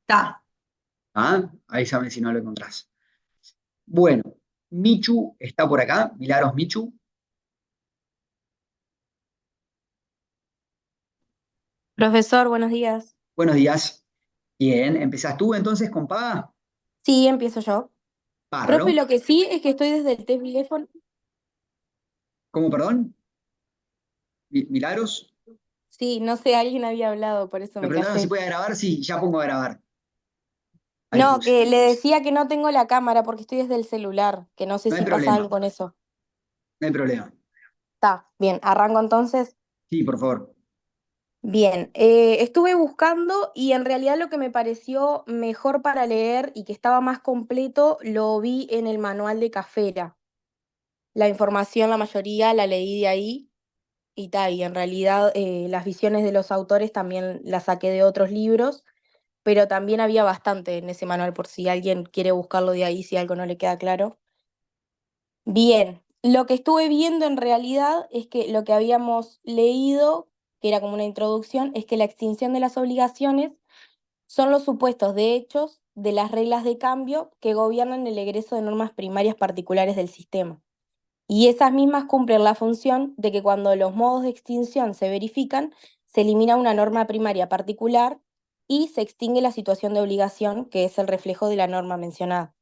Está. ¿Ah? Avísame si no lo encontrás. Bueno, Michu está por acá. Milagros Michu. Profesor, buenos días. Buenos días. Bien, ¿empezás tú entonces con Paga? Sí, empiezo yo. Profe, Bárbaro. lo que sí es que estoy desde el teléfono. ¿Cómo, perdón? Milagros. Sí, no sé, alguien había hablado, por eso Me me preguntaron si callé. puede grabar. Sí, ya pongo a grabar. Ahí No, puse. que le decía que no tengo la cámara porque estoy desde el celular, que no sé No hay si pasa problema. algo con eso. No hay problema. Está, bien, arranco entonces. Sí, por favor. Bien, estuve buscando y en realidad lo que me pareció mejor para leer y que estaba más completo lo vi en el manual de Cafera. La información, la mayoría la leí de ahí. Y tal, y en realidad las visiones de los autores también las saqué de otros libros, pero también había bastante en ese manual por si alguien quiere buscarlo de ahí, si algo no le queda claro. Bien, lo que estuve viendo en realidad es que lo que habíamos leído, que era como una introducción, es que la extinción de las obligaciones son los supuestos de hechos de las reglas de cambio que gobiernan el egreso de normas primarias particulares del sistema. Y esas mismas cumplen la función de que cuando los modos de extinción se verifican, se elimina una norma primaria particular y se extingue la situación de obligación, que es el reflejo de la norma mencionada.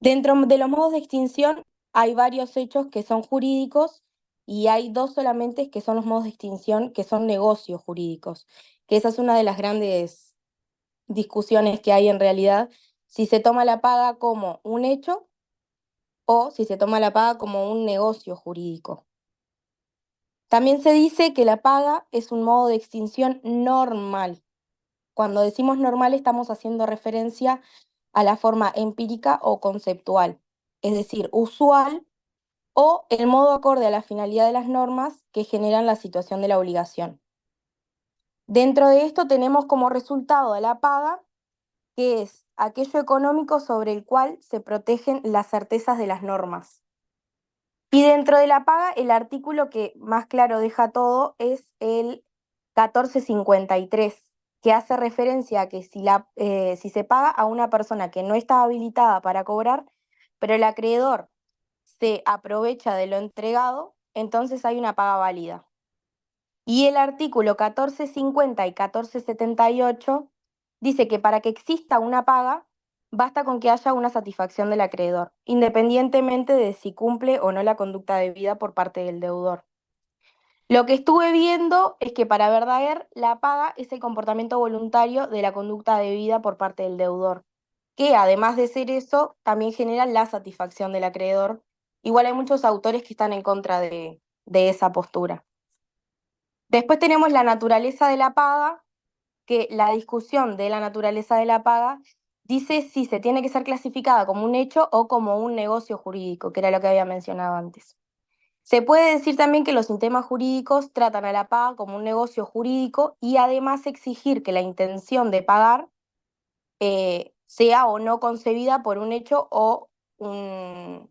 Dentro de los modos de extinción hay varios hechos que son jurídicos y hay dos solamente que son los modos de extinción que son negocios jurídicos, que esa es una de las grandes discusiones que hay en realidad, si se toma la paga como un hecho o si se toma la paga como un negocio jurídico. También se dice que la paga es un modo de extinción normal. Cuando decimos normal estamos haciendo referencia a la forma empírica o conceptual, es decir, usual o el modo acorde a la finalidad de las normas que generan la situación de la obligación. Dentro de esto tenemos como resultado de la paga, que es aquello económico sobre el cual se protegen las certezas de las normas. Y dentro de la paga, el artículo que más claro deja todo es el 1453, que hace referencia a que si se paga a una persona que no está habilitada para cobrar, pero el acreedor se aprovecha de lo entregado, entonces hay una paga válida. Y el artículo 1450 y 1478 dice que para que exista una paga, basta con que haya una satisfacción del acreedor, independientemente de si cumple o no la conducta debida por parte del deudor. Lo que estuve viendo es que para Verdaguer la paga es el comportamiento voluntario de la conducta debida por parte del deudor, que además de ser eso, también genera la satisfacción del acreedor. Igual hay muchos autores que están en contra de esa postura. Después tenemos la naturaleza de la paga, que la discusión de la naturaleza de la paga dice si se tiene que ser clasificada como un hecho o como un negocio jurídico, que era lo que había mencionado antes. Se puede decir también que los sistemas jurídicos tratan a la paga como un negocio jurídico y además exigir que la intención de pagar sea o no concebida por un hecho un,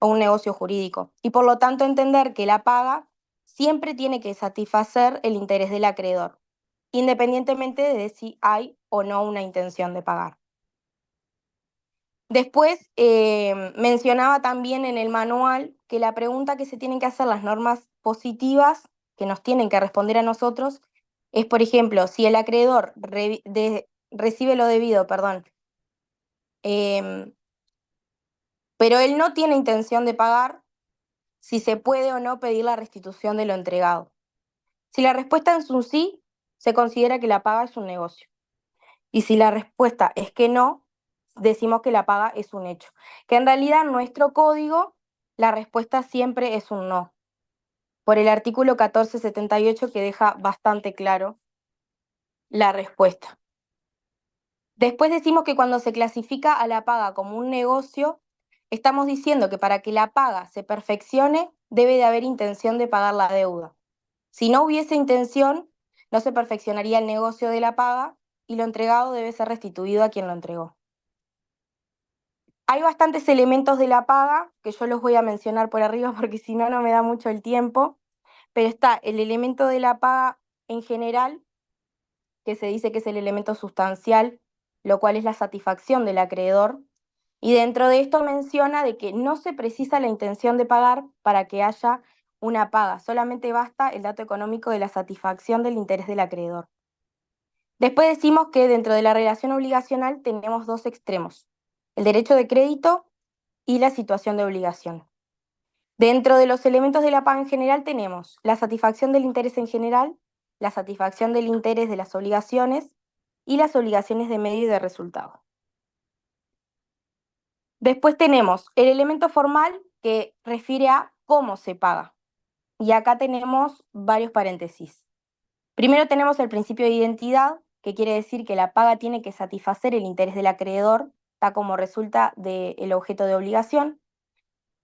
o un negocio jurídico. Y por lo tanto entender que la paga siempre tiene que satisfacer el interés del acreedor, independientemente de si hay o no una intención de pagar. Después mencionaba también en el manual que la pregunta que se tienen que hacer las normas positivas, que nos tienen que responder a nosotros, es, por ejemplo, si el acreedor recibe lo debido, perdón, em, pero él no tiene intención de pagar, si se puede o no pedir la restitución de lo entregado. Si la respuesta es un sí, se considera que la paga es un negocio. Y si la respuesta es que no, decimos que la paga es un hecho. Que en realidad en nuestro código la respuesta siempre es un no, por el artículo 1478 que deja bastante claro la respuesta. Después decimos que cuando se clasifica a la paga como un negocio, estamos diciendo que para que la paga se perfeccione, debe de haber intención de pagar la deuda. Si no hubiese intención, no se perfeccionaría el negocio de la paga y lo entregado debe ser restituido a quien lo entregó. Hay bastantes elementos de la paga que yo los voy a mencionar por arriba porque si no, no me da mucho el tiempo, pero está el elemento de la paga en general, que se dice que es el elemento sustancial lo cual es la satisfacción del acreedor, y dentro de esto menciona de que no se precisa la intención de pagar para que haya una paga, solamente basta el dato económico de la satisfacción del interés del acreedor. Después decimos que dentro de la relación obligacional tenemos dos extremos, el derecho de crédito y la situación de obligación. Dentro de los elementos de la paga en general tenemos la satisfacción del interés en general, la satisfacción del interés de las obligaciones y las obligaciones de medio y de resultado. Después tenemos el elemento formal que refiere a cómo se paga. Y acá tenemos varios paréntesis. Primero tenemos el principio de identidad, que quiere decir que la paga tiene que satisfacer el interés del acreedor, tal como resulta del objeto de obligación.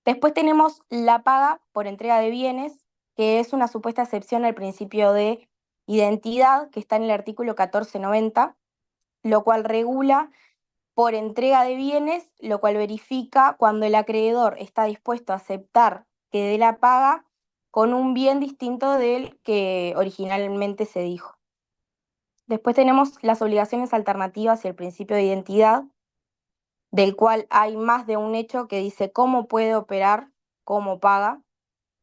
Después tenemos la paga por entrega de bienes, que es una supuesta excepción al principio de identidad, que está en el artículo 1490, lo cual regula por entrega de bienes, lo cual verifica cuando el acreedor está dispuesto a aceptar que dé la paga con un bien distinto del que originalmente se dijo. Después tenemos las obligaciones alternativas y el principio de identidad, del cual hay más de un hecho que dice cómo puede operar, cómo paga.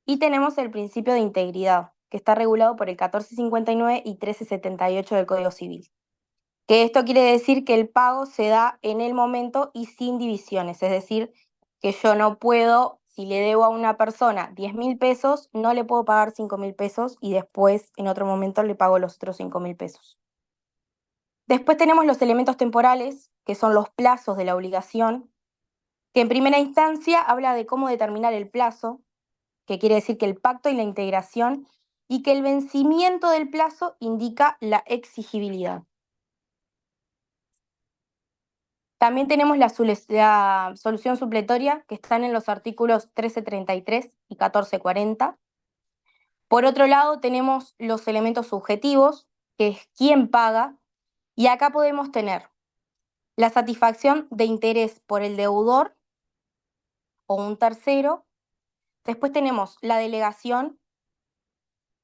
Y tenemos el principio de integridad, que está regulado por el 1459 y 1378 del Código Civil. Que esto quiere decir que el pago se da en el momento y sin divisiones, es decir, que yo no puedo, si le debo a una persona 10.000 pesos, no le puedo pagar 5.000 pesos y después en otro momento le pago los otros 5.000 pesos. Después tenemos los elementos temporales, que son los plazos de la obligación, que en primera instancia habla de cómo determinar el plazo, que quiere decir que el pacto y la integración, y que el vencimiento del plazo indica la exigibilidad. También tenemos la solución supletoria, que están en los artículos 1333 y 1440. Por otro lado, tenemos los elementos subjetivos, que es quién paga, y acá podemos tener la satisfacción de interés por el deudor o un tercero. Después tenemos la delegación.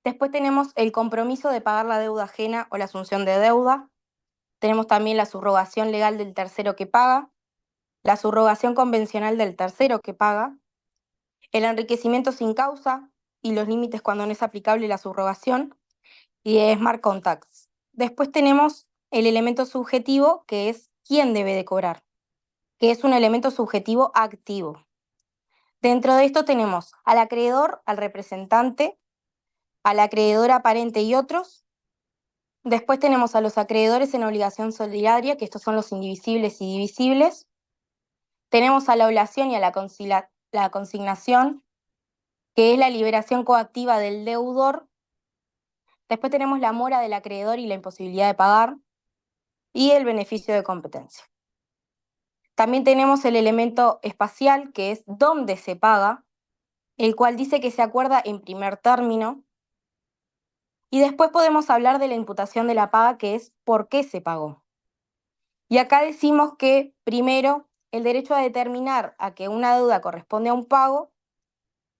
Después tenemos el compromiso de pagar la deuda ajena o la asunción de deuda. Tenemos también la subrogación legal del tercero que paga, la subrogación convencional del tercero que paga, el enriquecimiento sin causa y los límites cuando no es aplicable la subrogación, y smart contracts. Después tenemos el elemento subjetivo, que es quién debe de cobrar, que es un elemento subjetivo activo. Dentro de esto tenemos al acreedor, al representante, al acreedor aparente y otros. Después tenemos a los acreedores en obligación solidaria, que estos son los indivisibles y divisibles. Tenemos a la oblación y a la consignación, que es la liberación coactiva del deudor. Después tenemos la mora del acreedor y la imposibilidad de pagar, y el beneficio de competencia. También tenemos el elemento espacial, que es dónde se paga, el cual dice que se acuerda en primer término. Y después podemos hablar de la imputación de la paga, que es por qué se pagó. Y acá decimos que, primero, el derecho a determinar a que una deuda corresponde a un pago.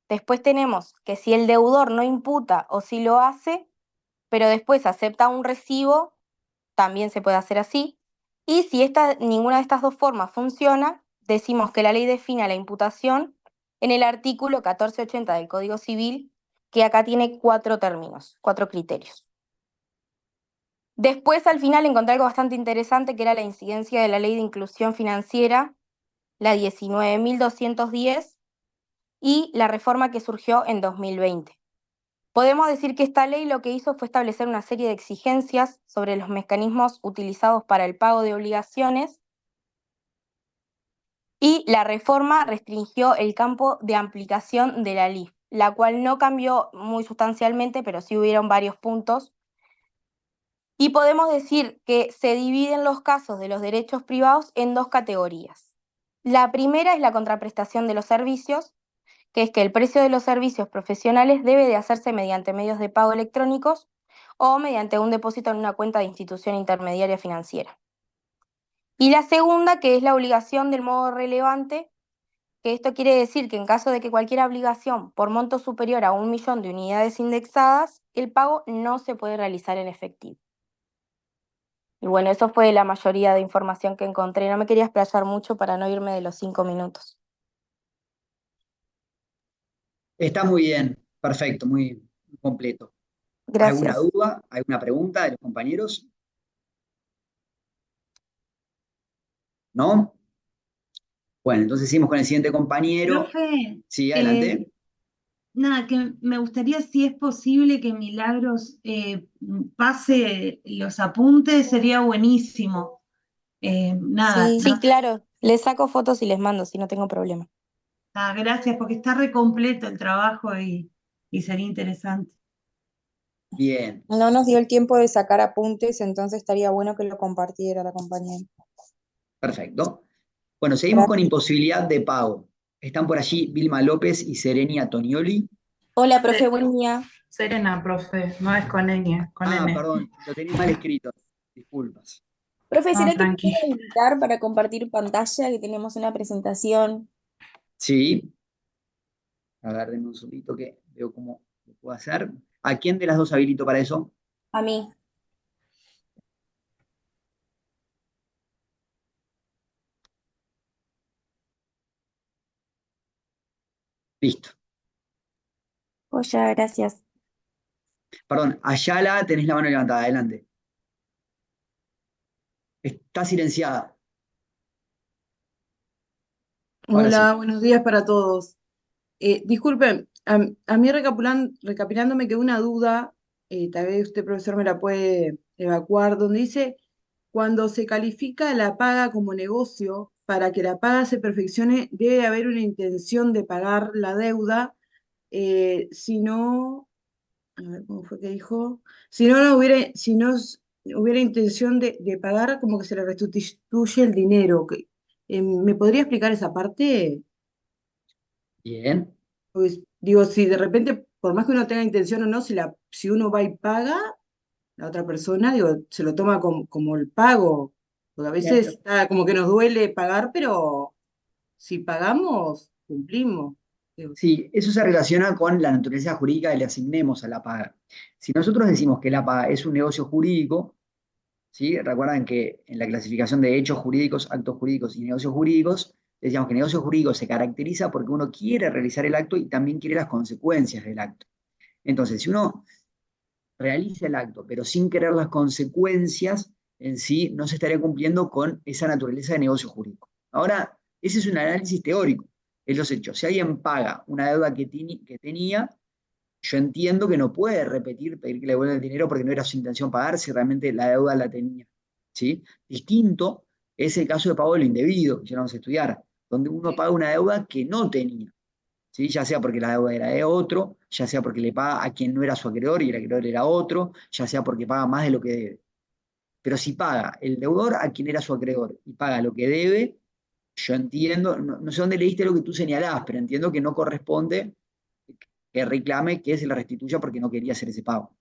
Después tenemos que si el deudor no imputa o si lo hace, pero después acepta un recibo, también se puede hacer así. Y si ninguna de estas dos formas funciona, decimos que la ley define la imputación en el artículo 1480 del Código Civil, que acá tiene 4 términos, 4 criterios. Después, al final, encontré algo bastante interesante, que era la incidencia de la Ley de Inclusión Financiera, la 19.210, y la reforma que surgió en 2020. Podemos decir que esta ley lo que hizo fue establecer una serie de exigencias sobre los mecanismos utilizados para el pago de obligaciones, y la reforma restringió el campo de aplicación de la LIF, la cual no cambió muy sustancialmente, pero sí hubieron varios puntos. Y podemos decir que se dividen los casos de los derechos privados en dos categorías. La primera es la contraprestación de los servicios, que es que el precio de los servicios profesionales debe de hacerse mediante medios de pago electrónicos o mediante un depósito en una cuenta de institución intermediaria financiera. Y la segunda, que es la obligación del modo relevante, que esto quiere decir que en caso de que cualquier obligación por monto superior a 1.000.000 de unidades indexadas, el pago no se puede realizar en efectivo. Y bueno, eso fue la mayoría de información que encontré. No me quería explayar mucho para no irme de los 5 minutos. Está muy bien, perfecto, muy completo. ¿Alguna Gracias. duda? ¿Alguna pregunta de los compañeros? ¿No? Bueno, entonces seguimos con el siguiente compañero. Profe, Sí, eh, adelante. nada, que me gustaría si es posible que Milagros pase los apuntes, sería buenísimo. Nada, Sí, sí, claro. Les saco fotos y les mando, si no tengo problema. gracias, porque está recompleto el trabajo y sería interesante. Bien, No nos dio el tiempo de sacar apuntes, entonces estaría bueno que lo compartiera la compañera. perfecto. Bueno, seguimos con Gracias. imposibilidad de pago. Están por allí Vilma López y Serenia Tonioli. Hola, profe, Se- buen día. Serena, profe, no es con ñ, con Ah, N. perdón, lo tenía mal escrito. Disculpas. Profe, No, ¿será que me tranqui. puede habilitar para compartir pantalla, que tenemos una presentación? Sí, a ver, denme un segundito que veo cómo lo puedo hacer. ¿A quién de las dos habilito para eso? A mí. Listo. Oye, gracias. Perdón, Ayala, tenés la mano levantada, adelante. Está silenciada. Ahora sí. Hola, buenos días para todos. Disculpen, a mí recapitulando me quedó una duda, tal vez usted, profesor, me la puede evacuar, donde dice, cuando se califica la paga como negocio, para que la paga se perfeccione, debe haber una intención de pagar la deuda, si no, a ver, ¿cómo fue que dijo? Si no hubiera intención de pagar, como que se le restituye el dinero. ¿Me podría explicar esa parte? Bien. Pues digo, si de repente, por más que uno tenga intención o no, si uno va y paga, la otra persona, digo, se lo toma como el pago. Porque a veces Bien. está como que nos duele pagar, pero si pagamos, cumplimos. Digo, Sí, eso se relaciona con la naturaleza jurídica que le asignemos a la paga. Si nosotros decimos que la paga es un negocio jurídico, ¿sí? Recuerdan que en la clasificación de hechos jurídicos, actos jurídicos y negocios jurídicos, decíamos que el negocio jurídico se caracteriza porque uno quiere realizar el acto y también quiere las consecuencias del acto. Entonces, si uno realiza el acto, pero sin querer las consecuencias, en sí no se estaría cumpliendo con esa naturaleza de negocio jurídico. Ahora, ese es un análisis teórico, es los hechos. Si alguien paga una deuda que tenía, yo entiendo que no puede repetir, pedir que le devuelvan el dinero porque no era su intención pagar si realmente la deuda la tenía. ¿Sí? Distinto es el caso de pago de lo indebido, que ya lo vamos a estudiar, donde uno paga una deuda que no tenía. ¿Sí? Ya sea porque la deuda era de otro, ya sea porque le paga a quien no era su acreedor y el acreedor era otro, ya sea porque paga más de lo que debe. Pero si paga el deudor a quien era su acreedor y paga lo que debe, yo entiendo, no sé dónde leíste lo que tú señalabas, pero entiendo que no corresponde que reclame que se le restituya porque no quería hacer ese pago.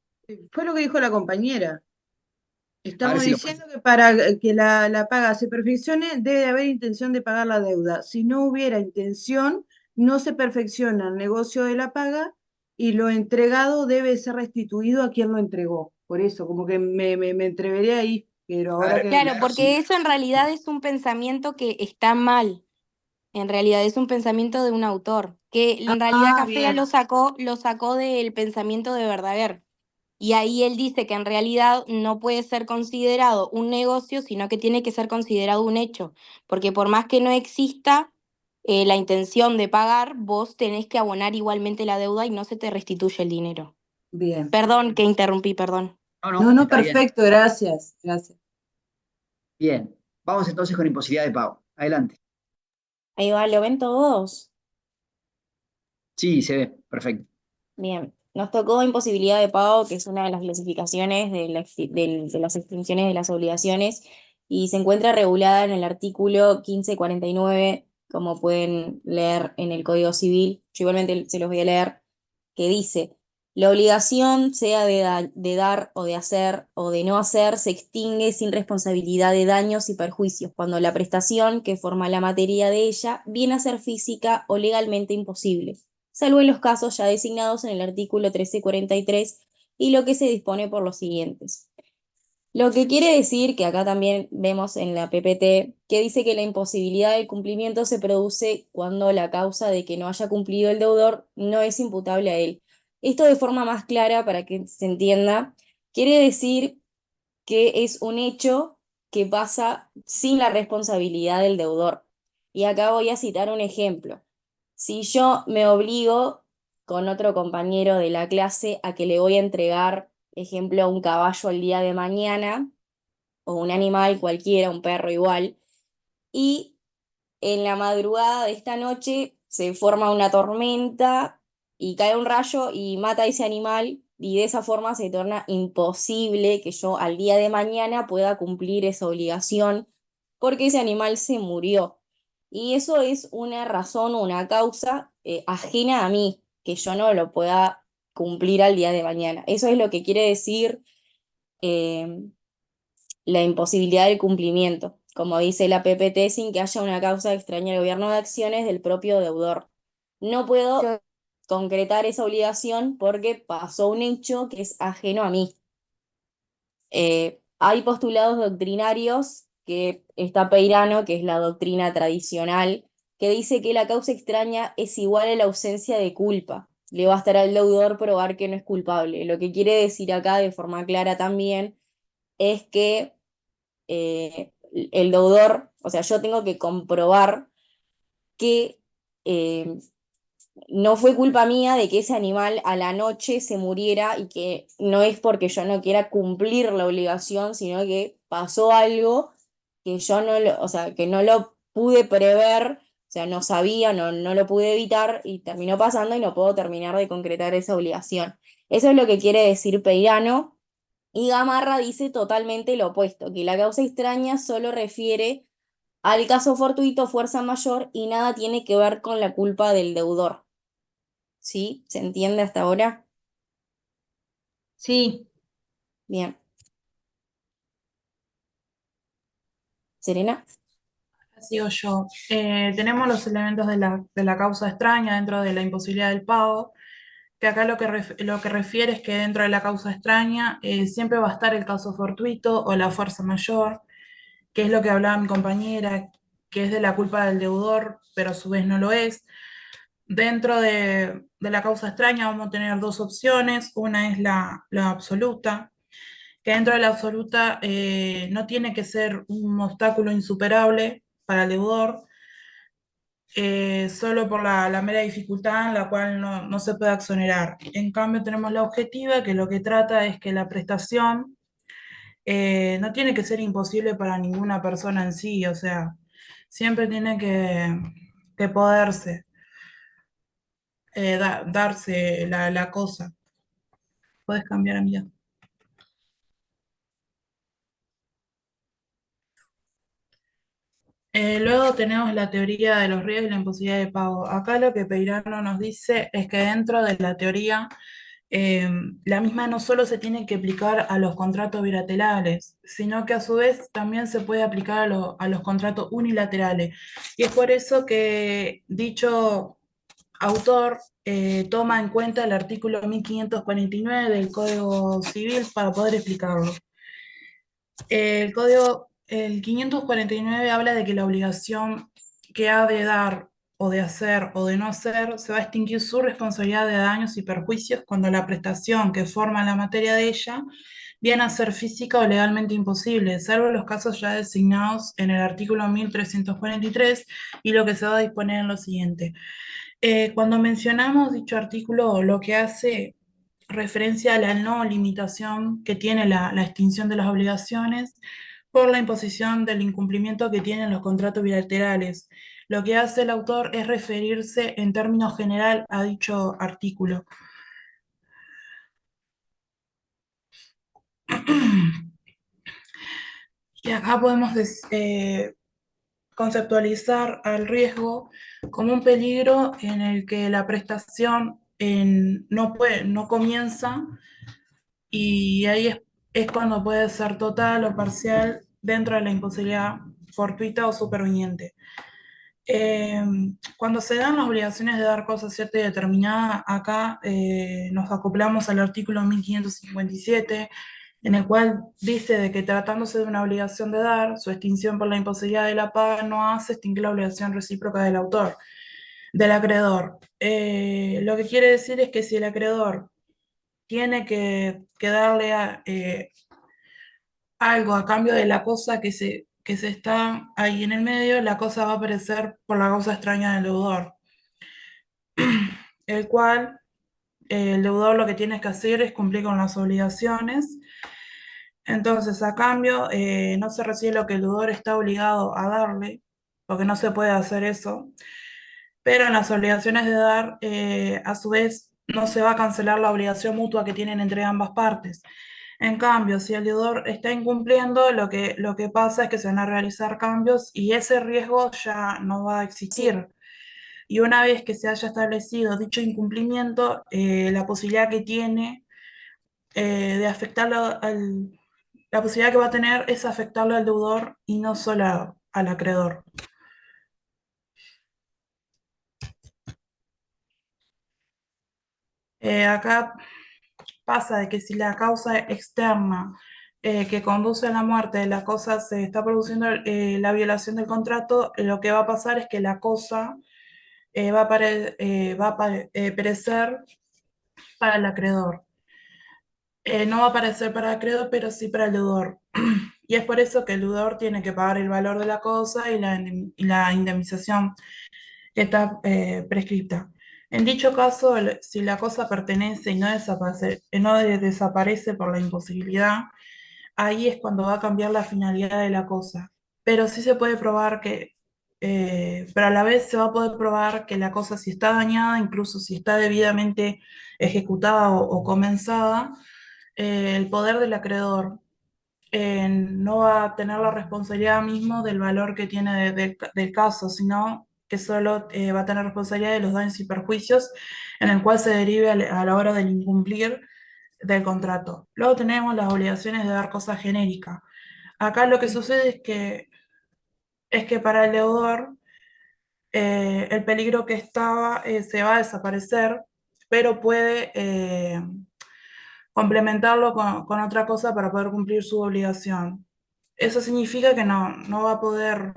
fue lo que dijo la compañera. A ver Estamos si lo puedes. diciendo que para que la paga se perfeccione, debe haber intención de pagar la deuda. Si no hubiera intención, no se perfecciona el negocio de la paga y lo entregado debe ser restituido a quien lo entregó. Por eso, como que me entreveré ahí, pero A ahora ver, que... Claro, claro, porque sí. eso en realidad es un pensamiento que está mal. En realidad es un pensamiento de un autor, que en realidad Ah, Cafera bien, lo sacó del pensamiento de Verdaguer. Y ahí él dice que en realidad no puede ser considerado un negocio, sino que tiene que ser considerado un hecho. Porque por más que no exista la intención de pagar, vos tenés que abonar igualmente la deuda y no se te restituye el dinero. bien. Perdón que interrumpí, perdón. No, No, no, no, está bien. perfecto, gracias, gracias. Bien. Vamos entonces con imposibilidad de pago. Adelante. Ahí va, ¿lo ven todos? Sí, se ve. Perfecto. Bien. Nos tocó imposibilidad de pago, que es una de las clasificaciones de las extinciones de las obligaciones, y se encuentra regulada en el artículo 1549, como pueden leer en el Código Civil. Yo igualmente se los voy a leer, que dice: la obligación, sea de dar o de hacer o de no hacer, se extingue sin responsabilidad de daños y perjuicios cuando la prestación que forma la materia de ella viene a ser física o legalmente imposible, salvo en los casos ya designados en el artículo 1343 y lo que se dispone por los siguientes. Lo que quiere decir que acá también vemos en la PPT que dice que la imposibilidad del cumplimiento se produce cuando la causa de que no haya cumplido el deudor no es imputable a él. Esto de forma más clara para que se entienda, quiere decir que es un hecho que pasa sin la responsabilidad del deudor. Y acá voy a citar un ejemplo. Si yo me obligo con otro compañero de la clase a que le voy a entregar, ejemplo, un caballo el día de mañana, o un animal cualquiera, un perro igual, y en la madrugada de esta noche se forma una tormenta y cae un rayo y mata a ese animal y de esa forma se torna imposible que yo al día de mañana pueda cumplir esa obligación porque ese animal se murió. Y eso es una razón o una causa ajena a mí, que yo no lo pueda cumplir al día de mañana. Eso es lo que quiere decir eh, la imposibilidad del cumplimiento, como dice la PPT, sin que haya una causa extraña al gobierno de acciones del propio deudor. No puedo Yo, concretar esa obligación porque pasó un hecho que es ajeno a mí. Hay postulados doctrinarios que está Peirano, que es la doctrina tradicional, que dice que la causa extraña es igual a la ausencia de culpa. Le va a estar al deudor probar que no es culpable. Lo que quiere decir acá de forma clara también es que el deudor, o sea, yo tengo que comprobar que eh, no fue culpa mía de que ese animal a la noche se muriera y que no es porque yo no quiera cumplir la obligación, sino que pasó algo que yo no lo, o sea, que no lo pude prever, o sea, no sabía, no lo pude evitar y terminó pasando y no puedo terminar de concretar esa obligación. Eso es lo que quiere decir Peirano. Y Gamarra dice totalmente lo opuesto, que la causa extraña solo refiere al caso fortuito, fuerza mayor y nada tiene que ver con la culpa del deudor. ¿Sí? ¿Se entiende hasta ahora? Sí, Bien. Serena. Sigo yo. Tenemos los elementos de la causa extraña dentro de la imposibilidad del pago, que acá lo que refiere es que dentro de la causa extraña siempre va a estar el caso fortuito o la fuerza mayor, que es lo que hablaba mi compañera, que es de la culpa del deudor, pero a su vez no lo es. Dentro de la causa extraña vamos a tener dos opciones. Una es la absoluta, que dentro de la absoluta no tiene que ser un obstáculo insuperable para el deudor, solo por la mera dificultad en la cual no se puede exonerar. En cambio, tenemos la objetiva, que lo que trata es que la prestación no tiene que ser imposible para ninguna persona en sí, o sea, siempre tiene que poderse darse la cosa. Puedes cambiar, amiga. Luego tenemos la teoría de los riesgos y la imposibilidad de pago. Acá lo que Peirano nos dice es que dentro de la teoría, eh, la misma no solo se tiene que aplicar a los contratos bilaterales, sino que a su vez también se puede aplicar a los contratos unilaterales. Y es por eso que dicho autor toma en cuenta el artículo 1549 del Código Civil para poder explicarlo. El 549 habla de que la obligación que ha de dar o de hacer o de no hacer, se va a extinguir su responsabilidad de daños y perjuicios cuando la prestación que forma la materia de ella viene a ser física o legalmente imposible, salvo los casos ya designados en el artículo 1343 y lo que se va a disponer en lo siguiente. Cuando mencionamos dicho artículo, lo que hace referencia a la no limitación que tiene la extinción de las obligaciones por la imposición del incumplimiento que tienen los contratos bilaterales. Lo que hace el autor es referirse en términos general a dicho artículo. Y acá podemos conceptualizar al riesgo como un peligro en el que la prestación no comienza y ahí es cuando puede ser total o parcial dentro de la imposibilidad fortuita o superviniente. Eh, Cuando se dan las obligaciones de dar cosas cierta y determinada, acá nos acoplamos al artículo 1557 en el cual dice de que tratándose de una obligación de dar, su extinción por la imposibilidad de la paga no hace extinguir la obligación recíproca del autor, del acreedor. Lo que quiere decir es que si el acreedor tiene que darle algo a cambio de la cosa que se está ahí en el medio, la cosa va a aparecer por la causa extraña del deudor, el cual el deudor lo que tiene que hacer es cumplir con las obligaciones. Entonces, a cambio, no se recibe lo que el deudor está obligado a darle, porque no se puede hacer eso, pero en las obligaciones de dar, a su vez, no se va a cancelar la obligación mutua que tienen entre ambas partes. En cambio, si el deudor está incumpliendo, lo que pasa es que se van a realizar cambios y ese riesgo ya no va a existir. Y una vez que se haya establecido dicho incumplimiento, la posibilidad que tiene de afectarlo la posibilidad que va a tener es afectarlo al deudor y no solo al acreedor. Acá pasa de que si la causa externa que conduce a la muerte de la cosa se está produciendo la violación del contrato, lo que va a pasar es que la cosa perecer para el acreedor. No va a aparecer para el acreedor, pero sí para el deudor. Y es por eso que el deudor tiene que pagar el valor de la cosa y la indemnización que está prescripta. En dicho caso, si la cosa pertenece y no desaparece por la imposibilidad, ahí es cuando va a cambiar la finalidad de la cosa. Pero sí se puede probar pero a la vez se va a poder probar que la cosa si está dañada, incluso si está debidamente ejecutada o comenzada, el poder del acreedor no va a tener la responsabilidad mismo del valor que tiene del caso, sino que solo va a tener responsabilidad de los daños y perjuicios en el cual se derive a la hora del incumplir del contrato. Luego tenemos las obligaciones de dar cosa genérica. Acá lo que sucede es que para el deudor el peligro que estaba se va a desaparecer, pero puede complementarlo con otra cosa para poder cumplir su obligación. Eso significa que no va a poder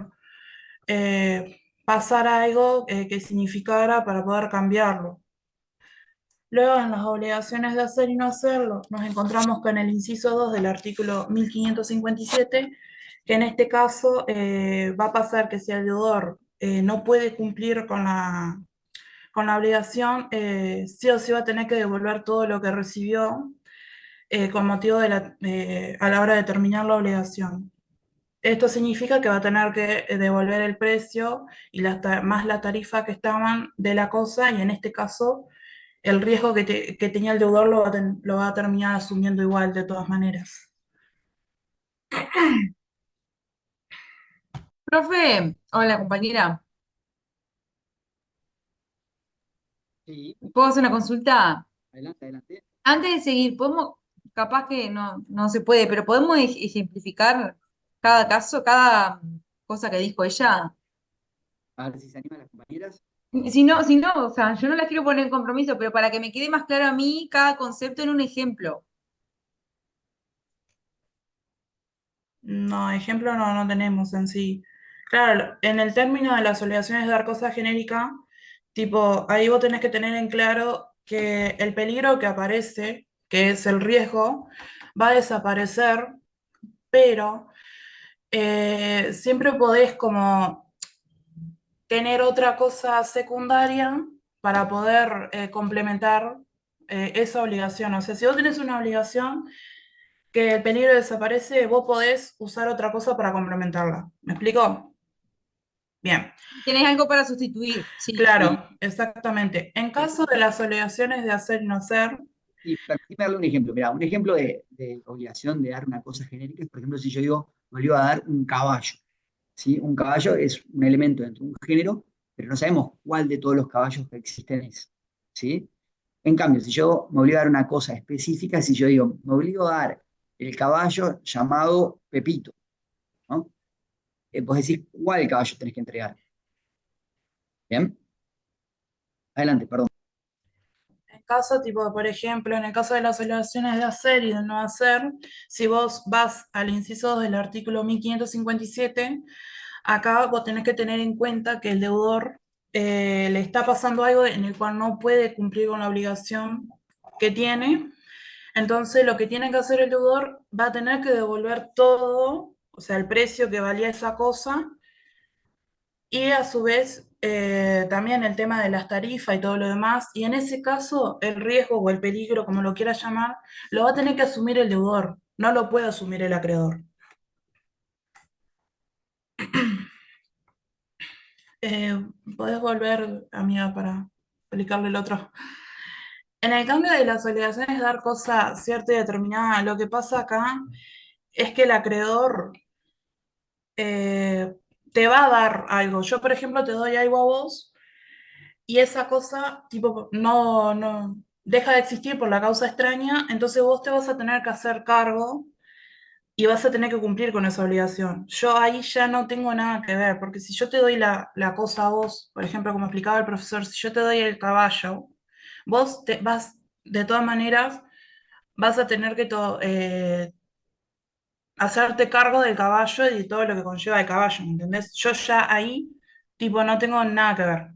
pasar algo que significara para poder cambiarlo. Luego, en las obligaciones de hacer y no hacerlo, nos encontramos con el inciso 2 del artículo 1557, que en este caso va a pasar que si el deudor no puede cumplir con la obligación, sí o sí va a tener que devolver todo lo que recibió con motivo a la hora de terminar la obligación. Esto significa que va a tener que devolver el precio y más la tarifa que estaban de la cosa, y en este caso el riesgo que tenía el deudor lo va a terminar asumiendo igual de todas maneras. Profe, hola compañera, Sí, ¿puedo hacer una consulta? adelante, adelante. Antes de seguir, podemos, capaz que no se puede, pero podemos ejemplificar cada caso, cada cosa que dijo ella. A ver si se animan las compañeras. Si no, o sea, yo no las quiero poner en compromiso, pero para que me quede más claro a mí cada concepto en un ejemplo. No, ejemplo no tenemos en sí. Claro, en el término de las obligaciones de dar cosa genérica, tipo, ahí vos tenés que tener en claro que el peligro que aparece, que es el riesgo, va a desaparecer, pero siempre podés como tener otra cosa secundaria para poder complementar esa obligación. O sea, si vos tenés una obligación que el peligro desaparece, vos podés usar otra cosa para complementarla. ¿Me explico? Bien, Tenés algo para sustituir, sí. claro, exactamente. En caso de las obligaciones de hacer y no hacer, Y permíteme darle un ejemplo. Mira, un ejemplo de obligación de dar una cosa genérica es, por ejemplo, si yo digo, me obligo a dar un caballo. ¿Sí? Un caballo es un elemento dentro de un género, pero no sabemos cuál de todos los caballos que existen es. ¿Sí? En cambio, si yo me obligo a dar una cosa específica, si yo digo, me obligo a dar el caballo llamado Pepito, ¿no? Vos decís cuál caballo tenés que entregar. ¿Bien? Adelante, perdón. caso, tipo, por ejemplo, en el caso de las obligaciones de hacer y de no hacer, si vos vas al inciso 2 del artículo 1557, acá vos tenés que tener en cuenta que el deudor le está pasando algo en el cual no puede cumplir con la obligación que tiene. Entonces, lo que tiene que hacer el deudor va a tener que devolver todo, o sea, el precio que valía esa cosa, y a su vez también el tema de las tarifas y todo lo demás. Y en ese caso, el riesgo o el peligro, como lo quieras llamar, lo va a tener que asumir el deudor, no lo puede asumir el acreedor. ¿Podés volver, amiga, para explicarle el otro? En el cambio de las obligaciones de dar cosa cierta y determinada, lo que pasa acá es que el acreedor te va a dar algo. Yo, por ejemplo, te doy algo a vos y esa cosa, tipo, no deja de existir por la causa extraña, entonces vos te vas a tener que hacer cargo y vas a tener que cumplir con esa obligación. Yo ahí ya no tengo nada que ver, porque si yo te doy la cosa a vos, por ejemplo, como explicaba el profesor, si yo te doy el caballo, vos te vas, de todas maneras, vas a tener que hacerte cargo del caballo y de todo lo que conlleva el caballo, ¿me entendés? Yo ya ahí, tipo, no tengo nada que ver.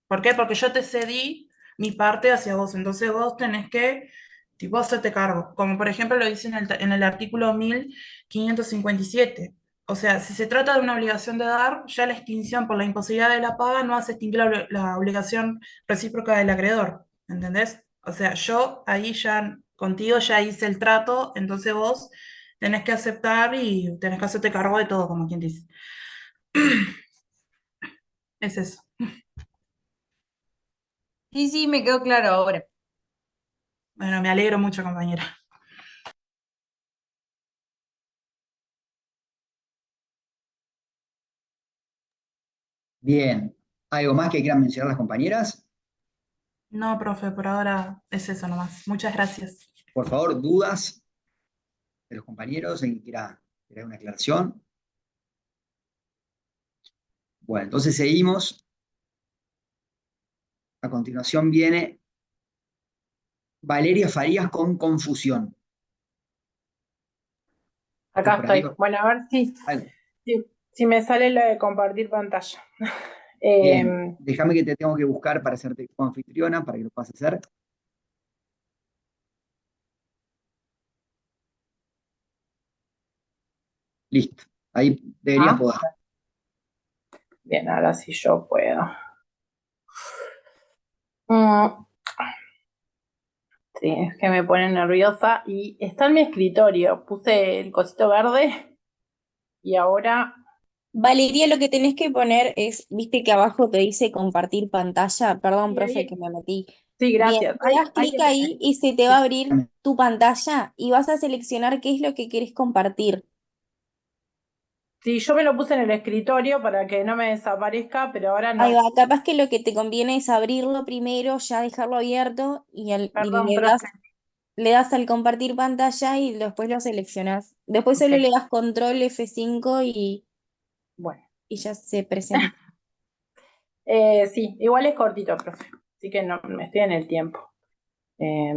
¿Por qué? Porque yo te cedí mi parte hacia vos, entonces vos tenés que, tipo, hacerte cargo. Como por ejemplo lo dice en el artículo 1557. O sea, si se trata de una obligación de dar, ya la extinción por la imposibilidad de la paga no hace extinguir la obligación recíproca del acreedor, ¿entendés? O sea, yo ahí ya contigo ya hice el trato, entonces vos tenés que aceptar y tenés que hacerte cargo de todo, como quien dice. Es eso. Sí, sí, me quedó claro ahora. Bueno, me alegro mucho, compañera. Bien. ¿Algo más que quieran mencionar las compañeras? No, profe, por ahora es eso nomás. Muchas gracias. Por favor, dudas de los compañeros, en que quiera una aclaración. Bueno, entonces seguimos. A continuación viene Valeria Farías con confusión. ¿Estás Acá por ahí? estoy. Bueno, a ver Algo. si me sale lo de compartir pantalla. Bien, Em, déjame que te tengo que buscar para hacerte como anfitriona, para que lo puedas hacer. Listo. Ahí deberías ah, poder. bien, ahora sí yo puedo. Mm, sí, es que me pone nerviosa y está en mi escritorio. Puse el cosito verde y ahora, Valeria, lo que tenés que poner es, viste que abajo te dice compartir pantalla. Perdón, sí, profe, que me metí. sí, Bien, gracias. le das clic ahí y se te va a abrir tu pantalla y vas a seleccionar qué es lo que querés compartir. Sí, yo me lo puse en el escritorio para que no me desaparezca, pero ahora Ahí va, no. capaz que lo que te conviene es abrirlo primero, ya dejarlo abierto y Perdón, profe. le das al compartir pantalla y después lo seleccionás. Después Ok, solo le das control F5 bueno. y ya se presenta. Sí, igual es cortito, profe. Así que no, me estoy en el tiempo. Eh,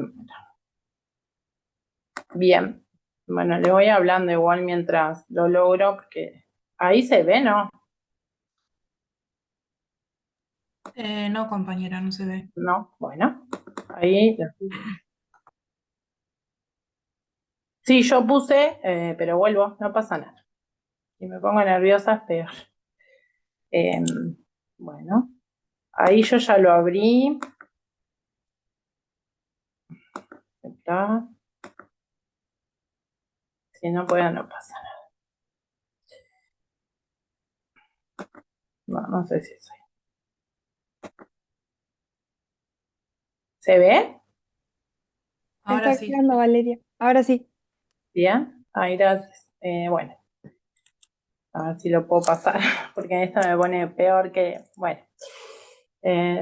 Bien, bueno, le voy hablando igual mientras lo logro, porque ahí se ve, ¿no? No, compañera, no se ve. No, bueno, ahí. Sí, yo puse, pero vuelvo, no pasa nada. Si me pongo nerviosa es peor. Eh, bueno, ahí yo ya lo abrí. Está. Si no puedo, no pasa nada. No, no sé si soy. ¿Se ve? Ahora Está sí. quedando, Valeria. Ahora sí. Bien, ahí gracias. Bueno, a ver si lo puedo pasar, porque esto me pone peor que, bueno.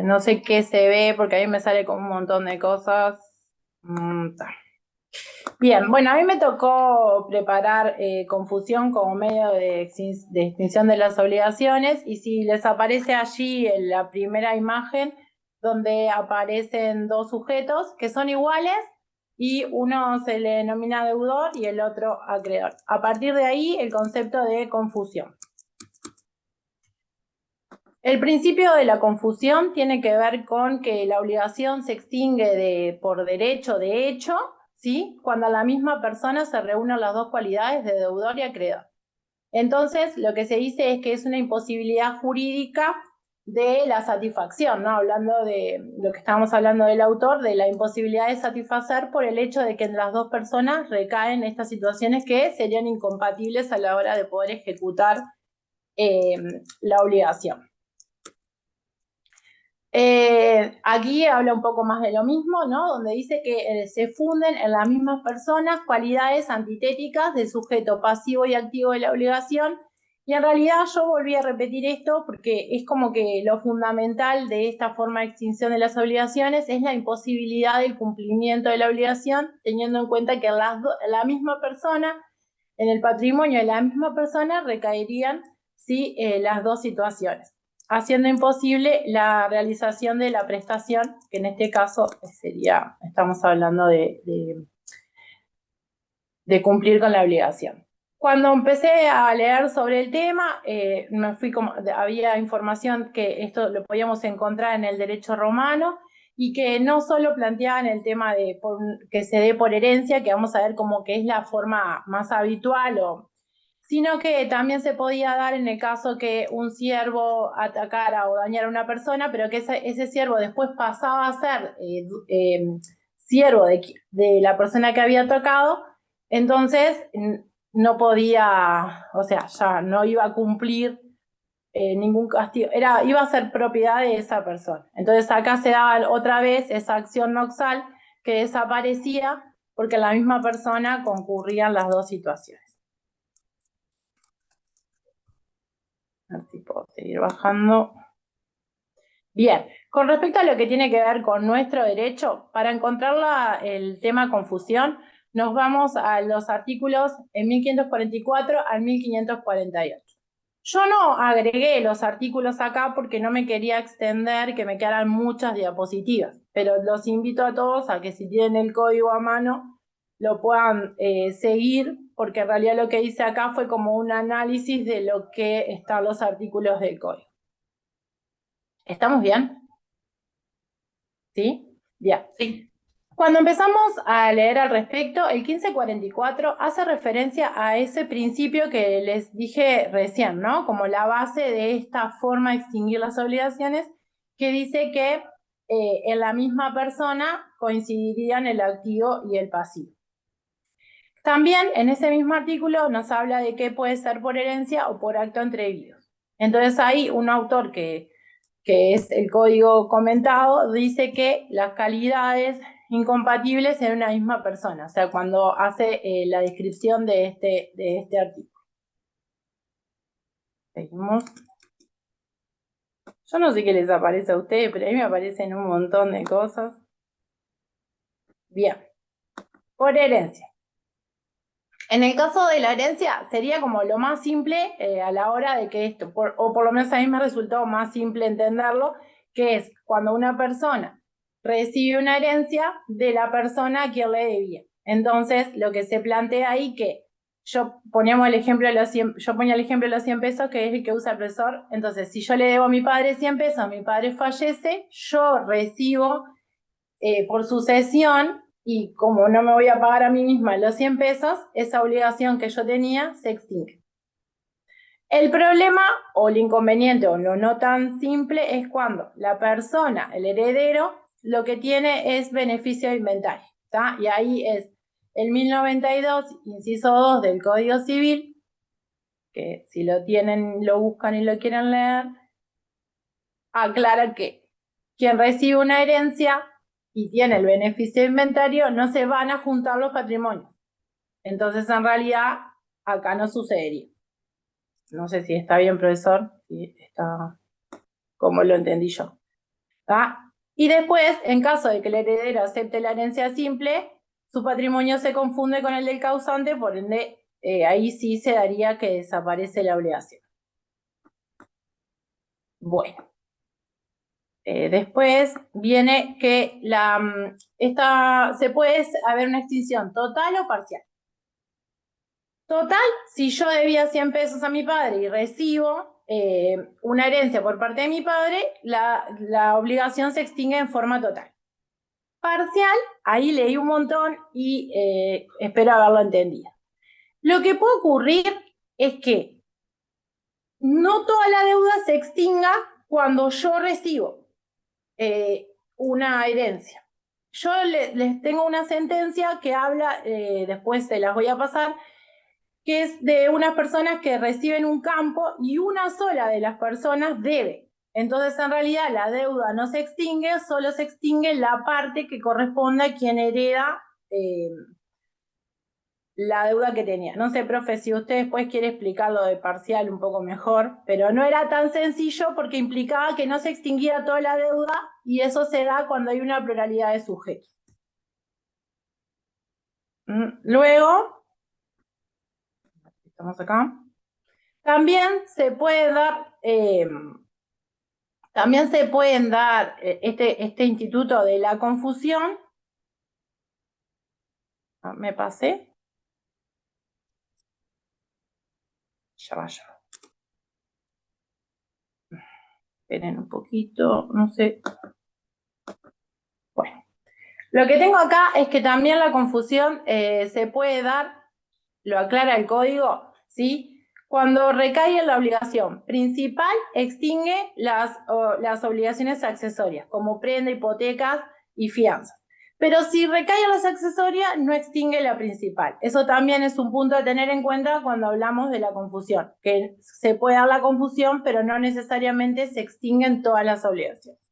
No sé qué se ve porque ahí me sale como un montón de cosas. Ta. Bien, bueno, a mí me tocó preparar confusión como medio de extinción de las obligaciones y si les aparece allí en la primera imagen donde aparecen dos sujetos que son iguales y uno se le denomina deudor y el otro acreedor. A partir de ahí, el concepto de confusión. El principio de la confusión tiene que ver con que la obligación se extingue por derecho de hecho, ¿sí? Cuando a la misma persona se reúnen las dos cualidades de deudor y acreedor. Entonces, lo que se dice es que es una imposibilidad jurídica de la satisfacción, ¿no? Hablando de lo que estábamos hablando del autor, de la imposibilidad de satisfacer por el hecho de que en las dos personas recaen estas situaciones que serían incompatibles a la hora de poder ejecutar la obligación. Aquí habla un poco más de lo mismo, ¿no? Donde dice que se funden en las mismas personas cualidades antitéticas del sujeto pasivo y activo de la obligación. Y en realidad yo volví a repetir esto porque es como que lo fundamental de esta forma de extinción de las obligaciones es la imposibilidad del cumplimiento de la obligación, teniendo en cuenta que la misma persona, en el patrimonio de la misma persona recaerían, ¿sí? Las dos situaciones, haciendo imposible la realización de la prestación, que en este caso sería, estamos hablando de cumplir con la obligación. Cuando empecé a leer sobre el tema, me fui había información que esto lo podíamos encontrar en el derecho romano y que no solo planteaban el tema de que se dé por herencia, que vamos a ver como que es la forma más habitual, sino que también se podía dar en el caso que un siervo atacara o dañara a una persona, pero que ese siervo después pasaba a ser siervo de la persona que había atacado. Entonces no podía, o sea, ya no iba a cumplir ningún castigo, iba a ser propiedad de esa persona. Entonces acá se daba otra vez esa acción noxal que desaparecía porque la misma persona concurrían las dos situaciones. A ver si puedo seguir bajando. Bien, con respecto a lo que tiene que ver con nuestro derecho, para encontrar el tema confusión, nos vamos a los artículos en 1544 al 1548. Yo no agregué los artículos acá porque no me quería extender, que me quedaran muchas diapositivas, pero los invito a todos a que si tienen el código a mano lo puedan seguir, porque en realidad lo que hice acá fue como un análisis de lo que están los artículos del código. ¿Estamos bien? ¿Sí? Bien. Sí. Cuando empezamos a leer al respecto, el 1544 hace referencia a ese principio que les dije recién, ¿no? Como la base de esta forma de extinguir las obligaciones, que dice que en la misma persona coincidirían el activo y el pasivo. También en ese mismo artículo nos habla de que puede ser por herencia o por acto entre vivos. Entonces hay un autor que es el código comentado, dice que las calidades incompatibles en una misma persona, o sea, cuando hace la descripción de este artículo. Seguimos. Yo no sé qué les aparece a ustedes, pero a mí me aparecen un montón de cosas. Bien. Por herencia. En el caso de la herencia, sería como lo más simple a la hora de que esto, o por lo menos a mí me resultó más simple entenderlo, que es cuando una persona recibe una herencia de la persona a quien le debía. Entonces, lo que se plantea ahí que yo ponía el ejemplo de los 100 pesos, que es el que usa el profesor. Entonces, si yo le debo a mi padre 100 pesos, mi padre fallece, yo recibo por sucesión, y como no me voy a pagar a mí misma los 100 pesos, esa obligación que yo tenía se extingue. El problema o el inconveniente o lo no tan simple es cuando la persona, el heredero, lo que tiene es beneficio de inventario, ¿tá? Y ahí es el 1092, inciso 2 del Código Civil, que si lo tienen, lo buscan y lo quieren leer, aclara que quien recibe una herencia y tiene el beneficio de inventario, no se van a juntar los patrimonios. Entonces, en realidad, acá no sucedería. No sé si está bien, profesor, si está como lo entendí yo. ¿Ah? Y después, en caso de que el heredero acepte la herencia simple, su patrimonio se confunde con el del causante, por ende, ahí sí se daría que desaparece la obligación. Bueno. después viene que se puede haber una extinción total o parcial. Total, si yo debía 100 pesos a mi padre y recibo una herencia por parte de mi padre, la obligación se extingue en forma total. Parcial, ahí leí un montón y espero haberlo entendido. Lo que puede ocurrir es que no toda la deuda se extinga cuando yo recibo una herencia. Yo les tengo una sentencia que habla, después se las voy a pasar, que es de unas personas que reciben un campo y una sola de las personas debe. Entonces, en realidad, la deuda no se extingue, solo se extingue la parte que corresponde a quien hereda la deuda que tenía. No sé, profe, si usted después quiere explicar lo de parcial un poco mejor, pero no era tan sencillo porque implicaba que no se extinguía toda la deuda y eso se da cuando hay una pluralidad de sujetos. Luego, estamos acá, también se puede dar, este instituto de la confusión. Me pasé. Ya va. Esperen un poquito, no sé. Bueno, lo que tengo acá es que también la confusión se puede dar, lo aclara el código, ¿sí? Cuando recae en la obligación principal, extingue las obligaciones accesorias, como prenda, hipotecas y fianzas. Pero si recae en las accesorias, no extingue la principal. Eso también es un punto a tener en cuenta cuando hablamos de la confusión, que se puede dar la confusión, pero no necesariamente se extinguen todas las obligaciones.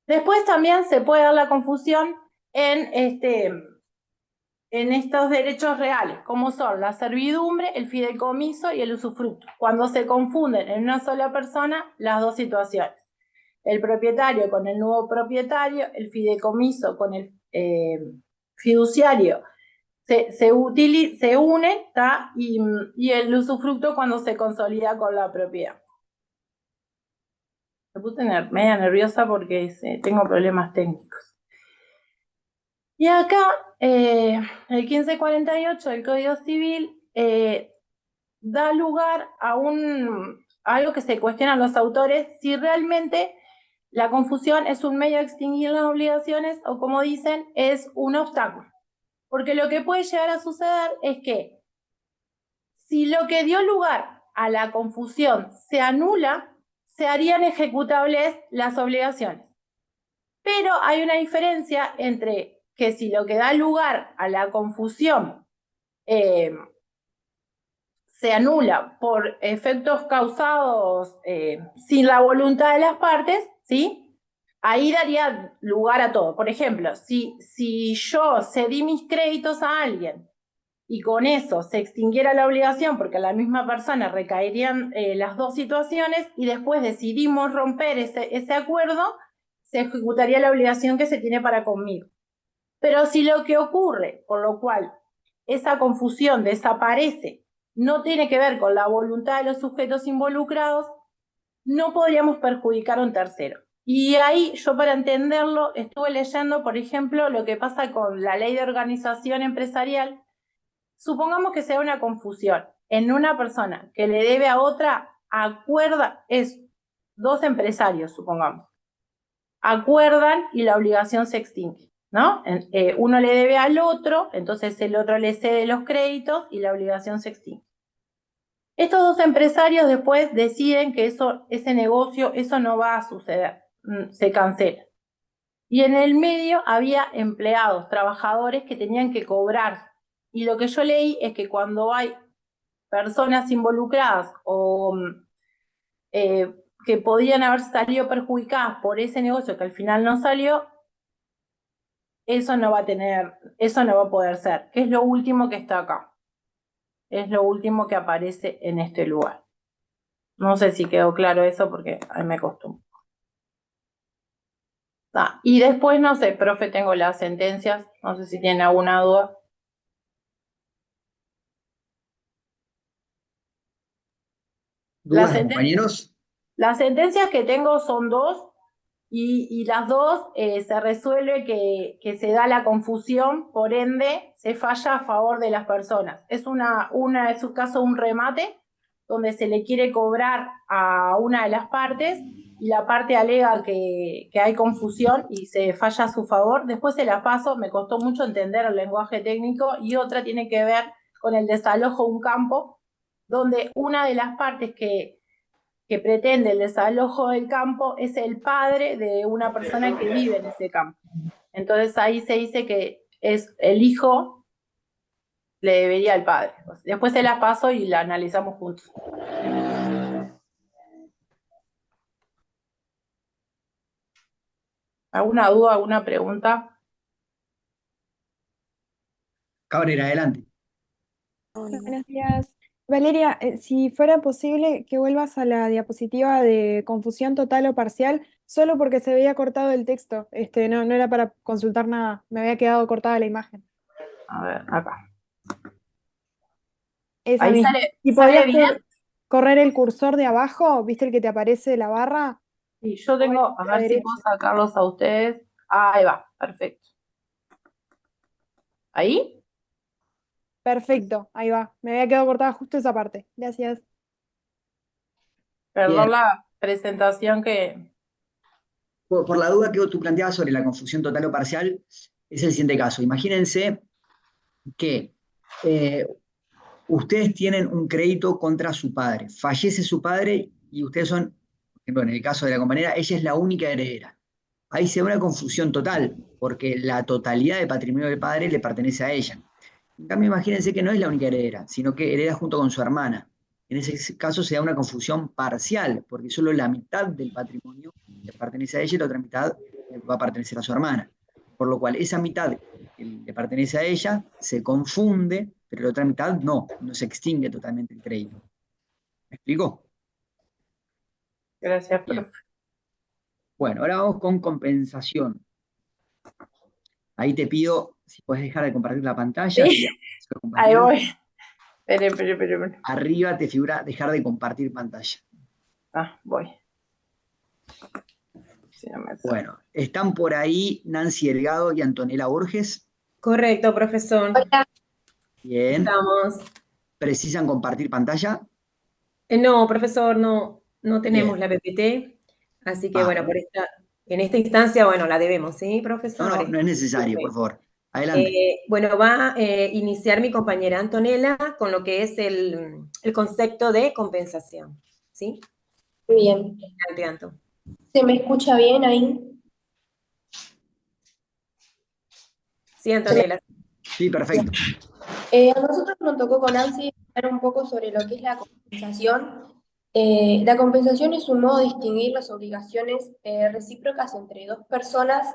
Después también se puede dar la confusión en estos derechos reales, como son la servidumbre, el fideicomiso y el usufructo, cuando se confunden en una sola persona las dos situaciones. El propietario con el nuevo propietario, el fideicomiso con el fiduciario se unen, y el usufructo cuando se consolida con la propiedad. Me puse media nerviosa porque tengo problemas técnicos. Y acá, el 1548 del Código Civil da lugar a algo que se cuestionan los autores, si realmente la confusión es un medio de extinguir las obligaciones o, como dicen, es un obstáculo. Porque lo que puede llegar a suceder es que si lo que dio lugar a la confusión se anula, se harían ejecutables las obligaciones. Pero hay una diferencia entre que si lo que da lugar a la confusión se anula por efectos causados sin la voluntad de las partes, ¿sí? Ahí daría lugar a todo. Por ejemplo, si yo cedí mis créditos a alguien y con eso se extinguiera la obligación porque a la misma persona recaerían las dos situaciones y después decidimos romper ese acuerdo, se ejecutaría la obligación que se tiene para conmigo. Pero si lo que ocurre, por lo cual esa confusión desaparece, no tiene que ver con la voluntad de los sujetos involucrados, no podríamos perjudicar a un tercero. Y ahí yo, para entenderlo, estuve leyendo, por ejemplo, lo que pasa con la ley de organización empresarial. Supongamos que sea una confusión en una persona que le debe a otra, es dos empresarios, supongamos, acuerdan y la obligación se extingue, ¿no? Uno le debe al otro, entonces el otro le cede los créditos y la obligación se extingue. Estos dos empresarios después deciden que ese negocio, eso no va a suceder, se cancela. Y en el medio había empleados, trabajadores que tenían que cobrar. Y lo que yo leí es que cuando hay personas involucradas o que podían haber salido perjudicadas por ese negocio que al final no salió, eso no va a poder ser, que es lo último que está acá. Es lo último que aparece en este lugar. No sé si quedó claro eso porque a mí me costó un poco. Y después, no sé, profe, tengo las sentencias, no sé si tienen alguna duda. ¿Dudas, compañeros? Las sentencias que tengo son dos, y las dos se resuelve que se da la confusión, por ende se falla a favor de las personas. Es es un caso, un remate, donde se le quiere cobrar a una de las partes y la parte alega que hay confusión y se falla a su favor. Después se la paso, me costó mucho entender el lenguaje técnico, y otra tiene que ver con el desalojo de un campo, donde una de las partes que pretende el desalojo del campo es el padre de una persona que vive en ese campo. Entonces ahí se dice que es el hijo le debería al padre. Después se la paso y la analizamos juntos. ¿Alguna duda, alguna pregunta? Cabrera, adelante. Buenos días. Valeria, si fuera posible que vuelvas a la diapositiva de confusión total o parcial, solo porque se veía cortado el texto. No era para consultar nada, me había quedado cortada la imagen. A ver, acá. Esa Ahí misma. ¿Y sale podrías bien. correr el cursor de abajo? ¿Viste el que te aparece la barra? Sí, yo tengo, a la ver si derecha. puedo sacarlos a ustedes. Ahí va, perfecto. ¿Ahí? Perfecto, ahí va. Me había quedado cortada justo esa parte. Gracias. Perdón Bien. la presentación que... Por la duda que tú planteabas sobre la confusión total o parcial, es el siguiente caso. Imagínense que ustedes tienen un crédito contra su padre, fallece su padre y ustedes son, por ejemplo, en el caso de la compañera, ella es la única heredera. Ahí se da una confusión total, porque la totalidad del patrimonio del padre le pertenece a ella. En cambio, imagínense que no es la única heredera, sino que hereda junto con su hermana. En ese caso se da una confusión parcial, porque solo la mitad del patrimonio le pertenece a ella y la otra mitad le va a pertenecer a su hermana. Por lo cual, esa mitad que le pertenece a ella se confunde, pero la otra mitad no se extingue totalmente el crédito. ¿Me explico? Gracias, Bien. profe. Bueno, ahora vamos con compensación. Ahí te pido si puedes dejar de compartir la pantalla. Sí. Ahí voy. Espere. Arriba te figura dejar de compartir pantalla. Ah, voy. Si no me sale. Bueno, ¿están por ahí Nancy Delgado y Antonella Borges? Correcto, profesor. Bien. Estamos. ¿Precisan compartir pantalla? No, profesor, no tenemos Bien. la PPT, así que bueno, Bárbaro. en esta instancia, bueno, la debemos, ¿sí, profesor? No es necesario, por favor. Adelante. Bueno, va a iniciar mi compañera Antonella con lo que es el concepto de compensación, ¿sí? Bien. Adelante, Anto. ¿Se me escucha bien ahí? Sí, Antonella. Sí, perfecto. A nosotros nos tocó con Nancy hablar un poco sobre lo que es la compensación. La compensación es un modo de distinguir las obligaciones recíprocas entre dos personas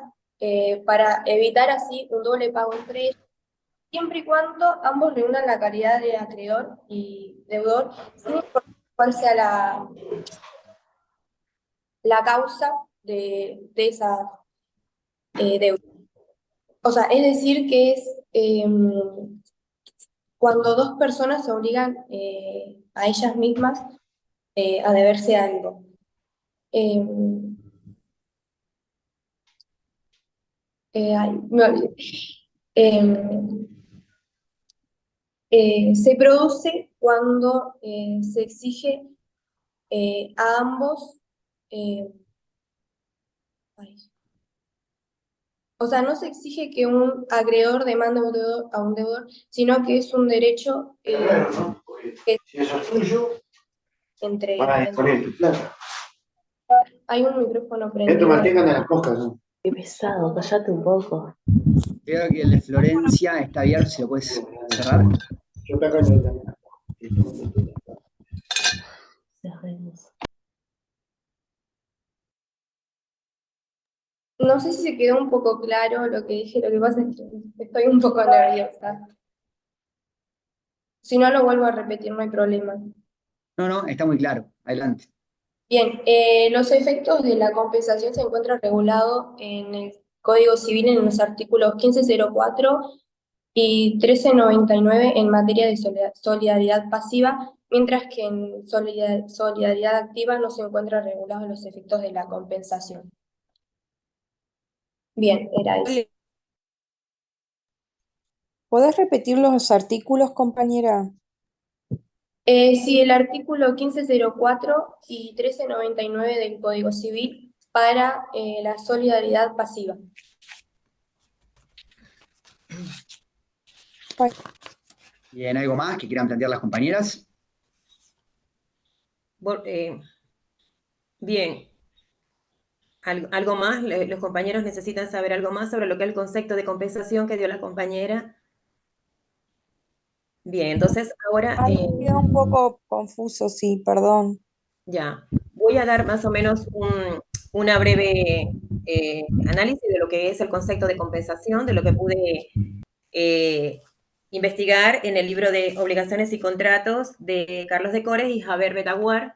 para evitar así un doble pago entre ellos, siempre y cuando ambos reúnan la calidad de acreedor y deudor, sin importar cuál sea la causa de esa deuda. O sea, es decir, que es cuando dos personas se obligan a ellas mismas a deberse algo. Ay, me olvidé. Se produce cuando se exige a ambos, ay. O sea, no se exige que un acreedor demande a un deudor, sino que es un derecho que Si eso es tuyo, entre... van a disponer tu plata. Hay un micrófono Esto prendido. mantengan a las moscas, ¿no? Qué pesado, callate un poco. Creo que el de Florencia está abierto, si lo puedes cerrar. Yo te acá en el también. Cerremos. No sé si se quedó un poco claro lo que dije, lo que pasa es que estoy un poco nerviosa. Si no lo vuelvo a repetir, no hay problema. No, está muy claro. Adelante. Bien, los efectos de la compensación se encuentran regulados en el Código Civil en los artículos 1504 y 1399 en materia de solidaridad pasiva, mientras que en solidaridad activa no se encuentran regulados los efectos de la compensación. Bien, era eso. ¿Podés repetir los artículos, compañera? Sí, el artículo 1504 y 1399 del Código Civil para la solidaridad pasiva. Bien, ¿algo más que quieran plantear las compañeras? Bien. ¿Algo más? ¿Los compañeros necesitan saber algo más sobre lo que es el concepto de compensación que dio la compañera? Bien, entonces ahora Queda un poco confuso, sí, perdón. ya, voy a dar más o menos una breve análisis de lo que es el concepto de compensación, de lo que pude investigar en el libro de Obligaciones y Contratos de Carlos de Cores y Javier Betaguar.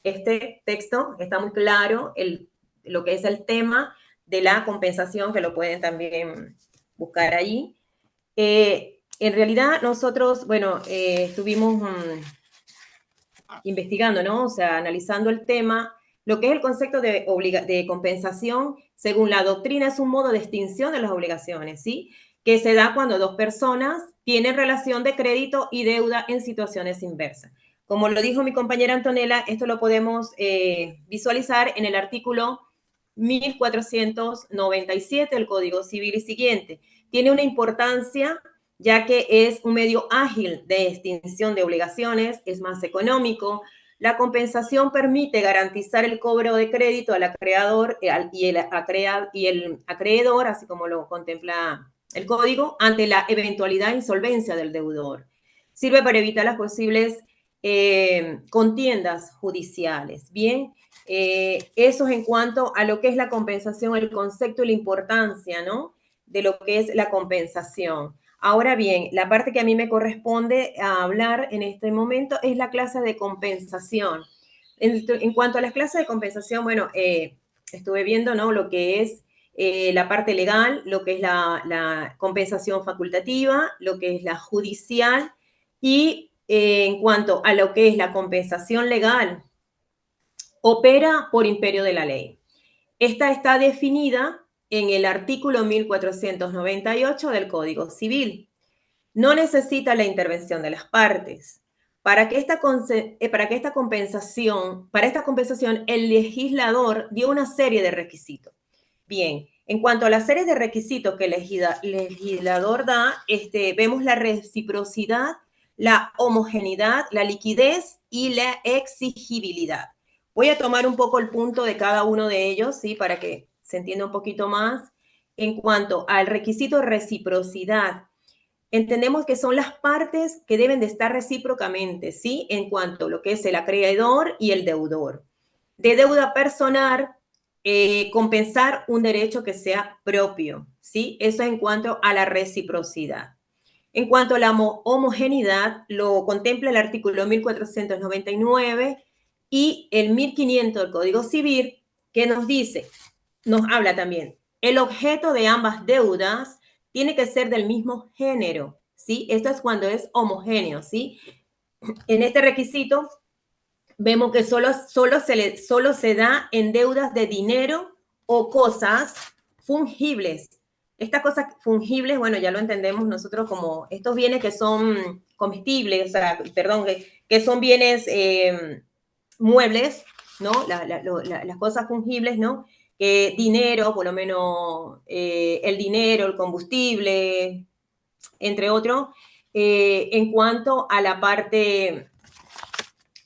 Este texto está muy claro lo que es el tema de la compensación, que lo pueden también buscar ahí. En realidad nosotros, bueno, estuvimos investigando, ¿no? O sea, analizando el tema. Lo que es el concepto de compensación, según la doctrina, es un modo de extinción de las obligaciones, ¿sí? Que se da cuando dos personas tienen relación de crédito y deuda en situaciones inversas. Como lo dijo mi compañera Antonella, esto lo podemos visualizar en el artículo 1497 del Código Civil y siguiente. Tiene una importancia ya que es un medio ágil de extinción de obligaciones, es más económico. La compensación permite garantizar el cobro de crédito al acreedor y el acreedor, así como lo contempla el código, ante la eventualidad de insolvencia del deudor. Sirve para evitar las posibles contiendas judiciales. Bien, eso es en cuanto a lo que es la compensación, el concepto y la importancia, ¿no?, de lo que es la compensación. Ahora bien, la parte que a mí me corresponde a hablar en este momento es la clase de compensación. En cuanto a las clases de compensación, bueno, estuve viendo, ¿no?, lo que es la parte legal, lo que es la compensación facultativa, lo que es la judicial y en cuanto a lo que es la compensación legal, opera por imperio de la ley. Esta está definida en el artículo 1498 del Código Civil. No necesita la intervención de las partes. Para esta compensación, el legislador dio una serie de requisitos. Bien, en cuanto a la serie de requisitos que el legislador da, vemos la reciprocidad, la homogeneidad, la liquidez y la exigibilidad. Voy a tomar un poco el punto de cada uno de ellos, ¿sí?, para que se entienda un poquito más. En cuanto al requisito de reciprocidad, entendemos que son las partes que deben de estar recíprocamente, ¿sí?, en cuanto a lo que es el acreedor y el deudor. De deuda personal, compensar un derecho que sea propio, ¿sí? Eso en cuanto a la reciprocidad. En cuanto a la homogeneidad, lo contempla el artículo 1499 y el 1500 del Código Civil, que nos dice, nos habla también, el objeto de ambas deudas tiene que ser del mismo género, ¿sí? Esto es cuando es homogéneo, ¿sí? En este requisito vemos que solo se da en deudas de dinero o cosas fungibles. Estas cosas fungibles, bueno, ya lo entendemos nosotros como estos bienes que son comestibles, o sea, perdón, que son bienes muebles, ¿no? Las cosas fungibles, ¿no? Dinero, por lo menos el dinero, el combustible, entre otros, en cuanto a la parte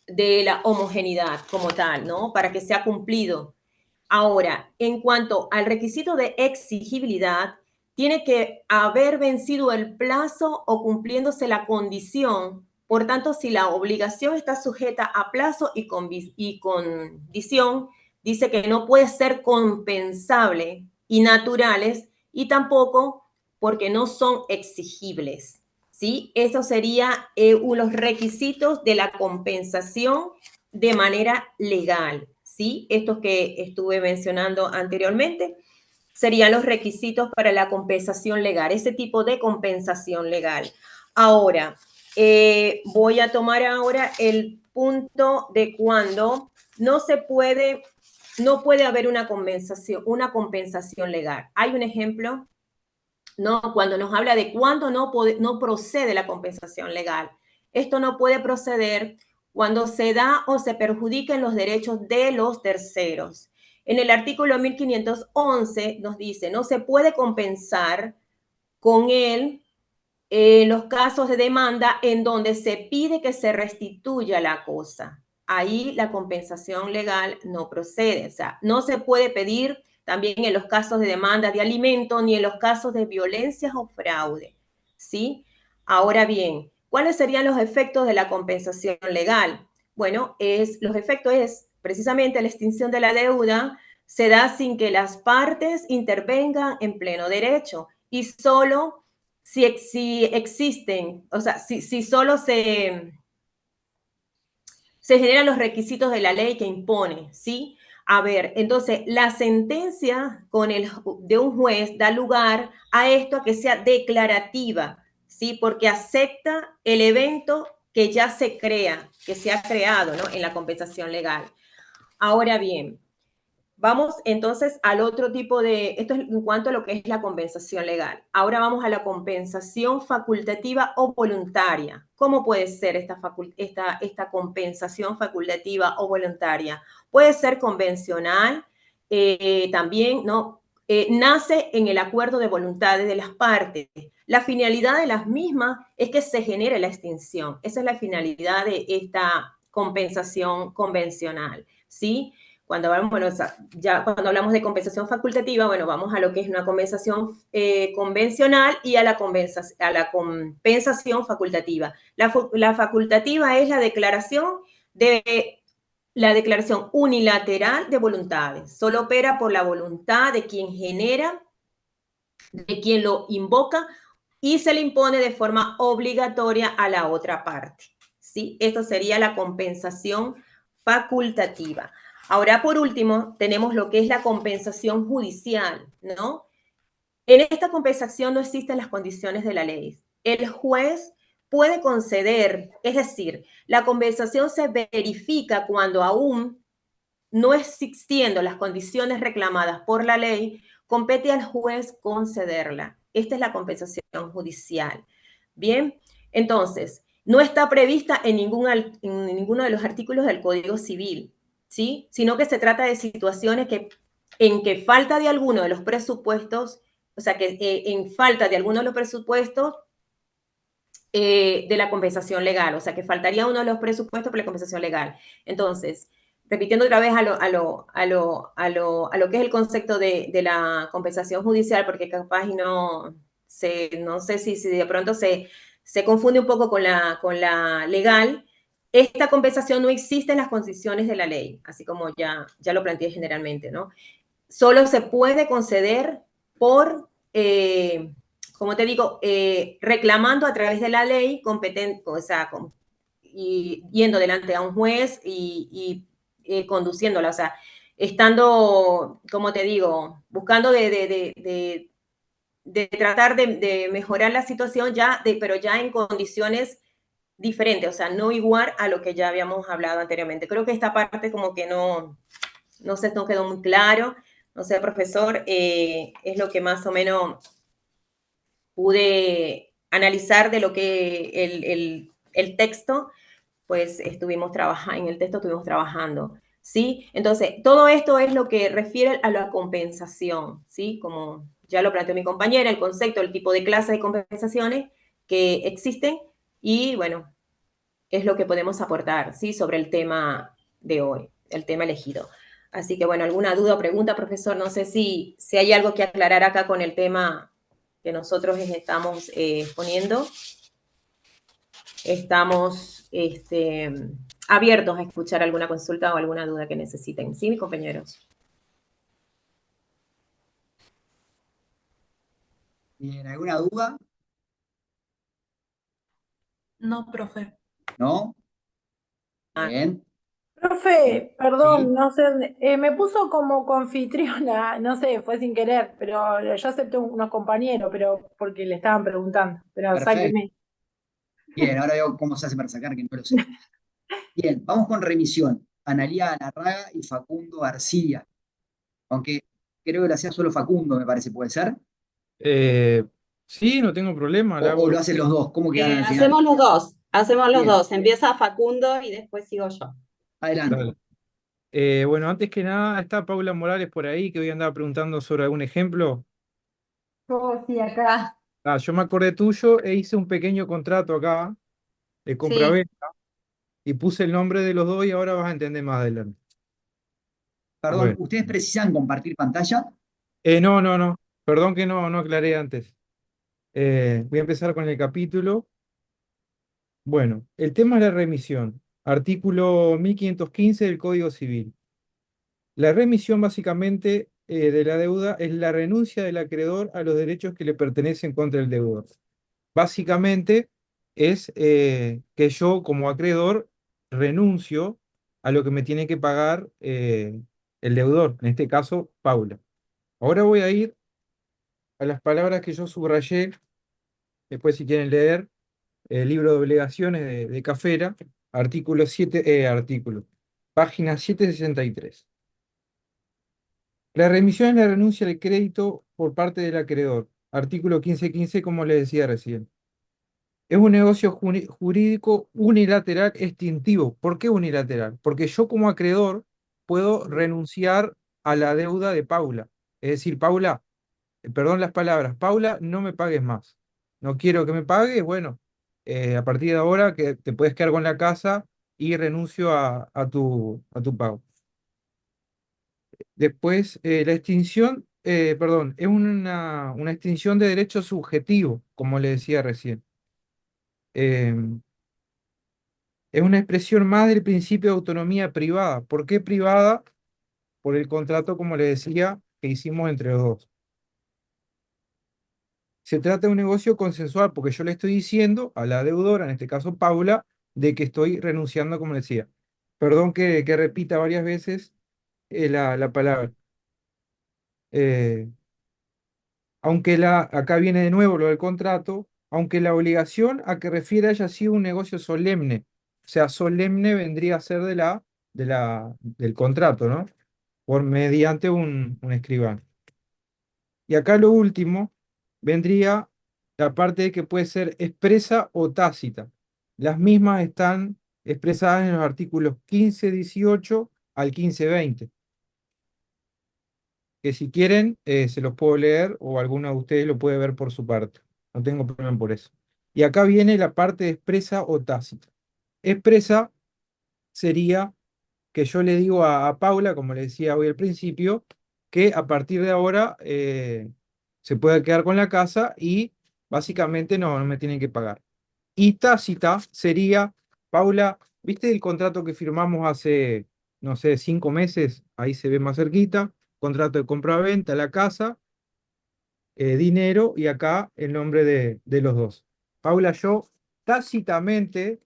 de la homogeneidad como tal, ¿no?, para que sea cumplido. Ahora, en cuanto al requisito de exigibilidad, tiene que haber vencido el plazo o cumpliéndose la condición. Por tanto, si la obligación está sujeta a plazo y condición, dice que no puede ser compensable y naturales y tampoco porque no son exigibles, ¿sí? Esos serían los requisitos de la compensación de manera legal, ¿sí? Estos que estuve mencionando anteriormente serían los requisitos para la compensación legal, ese tipo de compensación legal. Ahora, voy a tomar ahora el punto de cuando no se puede no puede haber una compensación legal. Hay un ejemplo, ¿no? Cuando nos habla de cuándo no procede la compensación legal. Esto no puede proceder cuando se da o se perjudiquen los derechos de los terceros. En el artículo 1511 nos dice, no se puede compensar con él los casos de demanda en donde se pide que se restituya la cosa. Ahí la compensación legal no procede. O sea, no se puede pedir también en los casos de demanda de alimento ni en los casos de violencias o fraude. ¿Sí? Ahora bien, ¿cuáles serían los efectos de la compensación legal? Bueno, los efectos es precisamente la extinción de la deuda se da sin que las partes intervengan en pleno derecho y solo si existen, o sea, si solo se generan los requisitos de la ley que impone, ¿sí? A ver, entonces, la sentencia de un juez da lugar a esto, a que sea declarativa, ¿sí? Porque acepta el evento que ya se crea, que se ha creado, ¿no? En la compensación legal. Ahora bien, vamos entonces al otro tipo esto es en cuanto a lo que es la compensación legal. Ahora vamos a la compensación facultativa o voluntaria. ¿Cómo puede ser esta compensación facultativa o voluntaria? Puede ser convencional, también, ¿no? Nace en el acuerdo de voluntades de las partes. La finalidad de las mismas es que se genere la extinción. Esa es la finalidad de esta compensación convencional, ¿sí? Cuando hablamos de compensación facultativa, bueno, vamos a lo que es una compensación convencional y a la compensación facultativa. La facultativa es la declaración unilateral de voluntades. Solo opera por la voluntad de quien genera, de quien lo invoca y se le impone de forma obligatoria a la otra parte, ¿sí? Esto sería la compensación facultativa. Ahora, por último, tenemos lo que es la compensación judicial, ¿no? En esta compensación no existen las condiciones de la ley. El juez puede conceder, es decir, la compensación se verifica cuando aún no existiendo las condiciones reclamadas por la ley, compete al juez concederla. Esta es la compensación judicial. Bien, entonces, no está prevista en ninguno de los artículos del Código Civil, ¿sí? Sino que se trata de situaciones en que falta de alguno de los presupuestos, o sea, que en falta de alguno de los presupuestos de la compensación legal, o sea, que faltaría uno de los presupuestos por la compensación legal. Entonces, repitiendo otra vez a lo que es el concepto de la compensación judicial, porque capaz no sé si de pronto se confunde un poco con la legal. Esta compensación no existe en las condiciones de la ley, así como ya lo planteé generalmente, ¿no? Solo se puede conceder por, como te digo, reclamando a través de la ley competente, o sea, y yendo delante a un juez y conduciéndola, o sea, estando, como te digo, buscando de tratar de mejorar la situación pero ya en condiciones diferentes, o sea, no igual a lo que ya habíamos hablado anteriormente. Creo que esta parte como que no quedó muy claro. No sé, profesor, es lo que más o menos pude analizar de lo que el texto, pues estuvimos trabajando, ¿sí? Entonces, todo esto es lo que refiere a la compensación, ¿sí? Como ya lo planteó mi compañera, el concepto, el tipo de clase de compensaciones que existen y, bueno, es lo que podemos aportar, ¿sí? Sobre el tema de hoy, el tema elegido. Así que, bueno, alguna duda o pregunta, profesor, no sé si hay algo que aclarar acá con el tema que nosotros estamos exponiendo. Estamos abiertos a escuchar alguna consulta o alguna duda que necesiten. ¿Sí, mis compañeros? Bien, ¿alguna duda? No, profe. ¿No? Bien. Profe, Sí. perdón, no sé, me puso como confitriona, no sé, fue sin querer, pero yo acepté unos compañeros, pero porque le estaban preguntando, pero Perfecto. sáqueme. Bien, ahora veo cómo se hace para sacar, que no lo sé. Bien, vamos con remisión. Analía Larraga y Facundo García. Aunque creo que lo hacía solo Facundo, me parece, ¿puede ser? Eh, sí, no tengo problema, la O lo hago. hacen los dos? ¿Cómo quedan al final? Hacemos los Bien, dos. Empieza Facundo y después sigo yo. adelante. Dale. Bueno, antes que nada, está Paula Morales por ahí, que hoy andaba preguntando sobre algún ejemplo. Oh, sí, acá. Yo me acordé tuyo e hice un pequeño contrato acá de Sí. compraventa y puse el nombre de los dos y ahora vas a entender más adelante. Perdón, Bueno, ¿ustedes precisan compartir pantalla? no, no, no. Perdón que no aclaré antes. Voy a empezar con el capítulo. Bueno, el tema es la remisión. Artículo 1515 del Código Civil. La remisión básicamente de la deuda es la renuncia del acreedor a los derechos que le pertenecen contra el deudor. Básicamente es que yo como acreedor renuncio a lo que me tiene que pagar el deudor, en este caso Paula. Ahora voy a ir a las palabras que yo subrayé, después si quieren leer, el libro de obligaciones de Cafera, artículo 7, página 763. La remisión es la renuncia al crédito por parte del acreedor. Artículo 1515, como le decía recién. Es un negocio jurídico unilateral extintivo. ¿Por qué unilateral? Porque yo como acreedor puedo renunciar a la deuda de Paula. Es decir, Paula, perdón las palabras, Paula, no me pagues más. No quiero que me pagues, bueno, a partir de ahora que te puedes quedar con la casa y renuncio a tu pago. Después, la extinción, perdón, es una extinción de derecho subjetivo, como le decía recién. Em, es una expresión más del principio de autonomía privada. ¿Por qué privada? Por el contrato, como le decía, que hicimos entre los dos. Se trata de un negocio consensual, porque yo le estoy diciendo a la deudora, en este caso Paula, de que estoy renunciando, como le decía. Perdón que repita varias veces la palabra. Eh, acá viene de nuevo lo del contrato, aunque la obligación a que refiere haya sido un negocio solemne, o sea, solemne vendría a ser del contrato, ¿no? Mediante un escribano. Y acá lo último vendría la parte de que puede ser expresa o tácita. Las mismas están expresadas en los artículos 1518 al 1520, que si quieren se los puedo leer o alguno de ustedes lo puede ver por su parte. No tengo problema por eso. Y acá viene la parte de expresa o tácita. Expresa sería que yo le digo a Paula, como le decía hoy al principio, que a partir de ahora se puede quedar con la casa y básicamente no me tienen que pagar. Y tácita sería, Paula, ¿viste el contrato que firmamos hace, no sé, 5 meses? Ahí se ve más cerquita, contrato de compra-venta, la casa, dinero y acá el nombre de los dos. Paula, yo tácitamente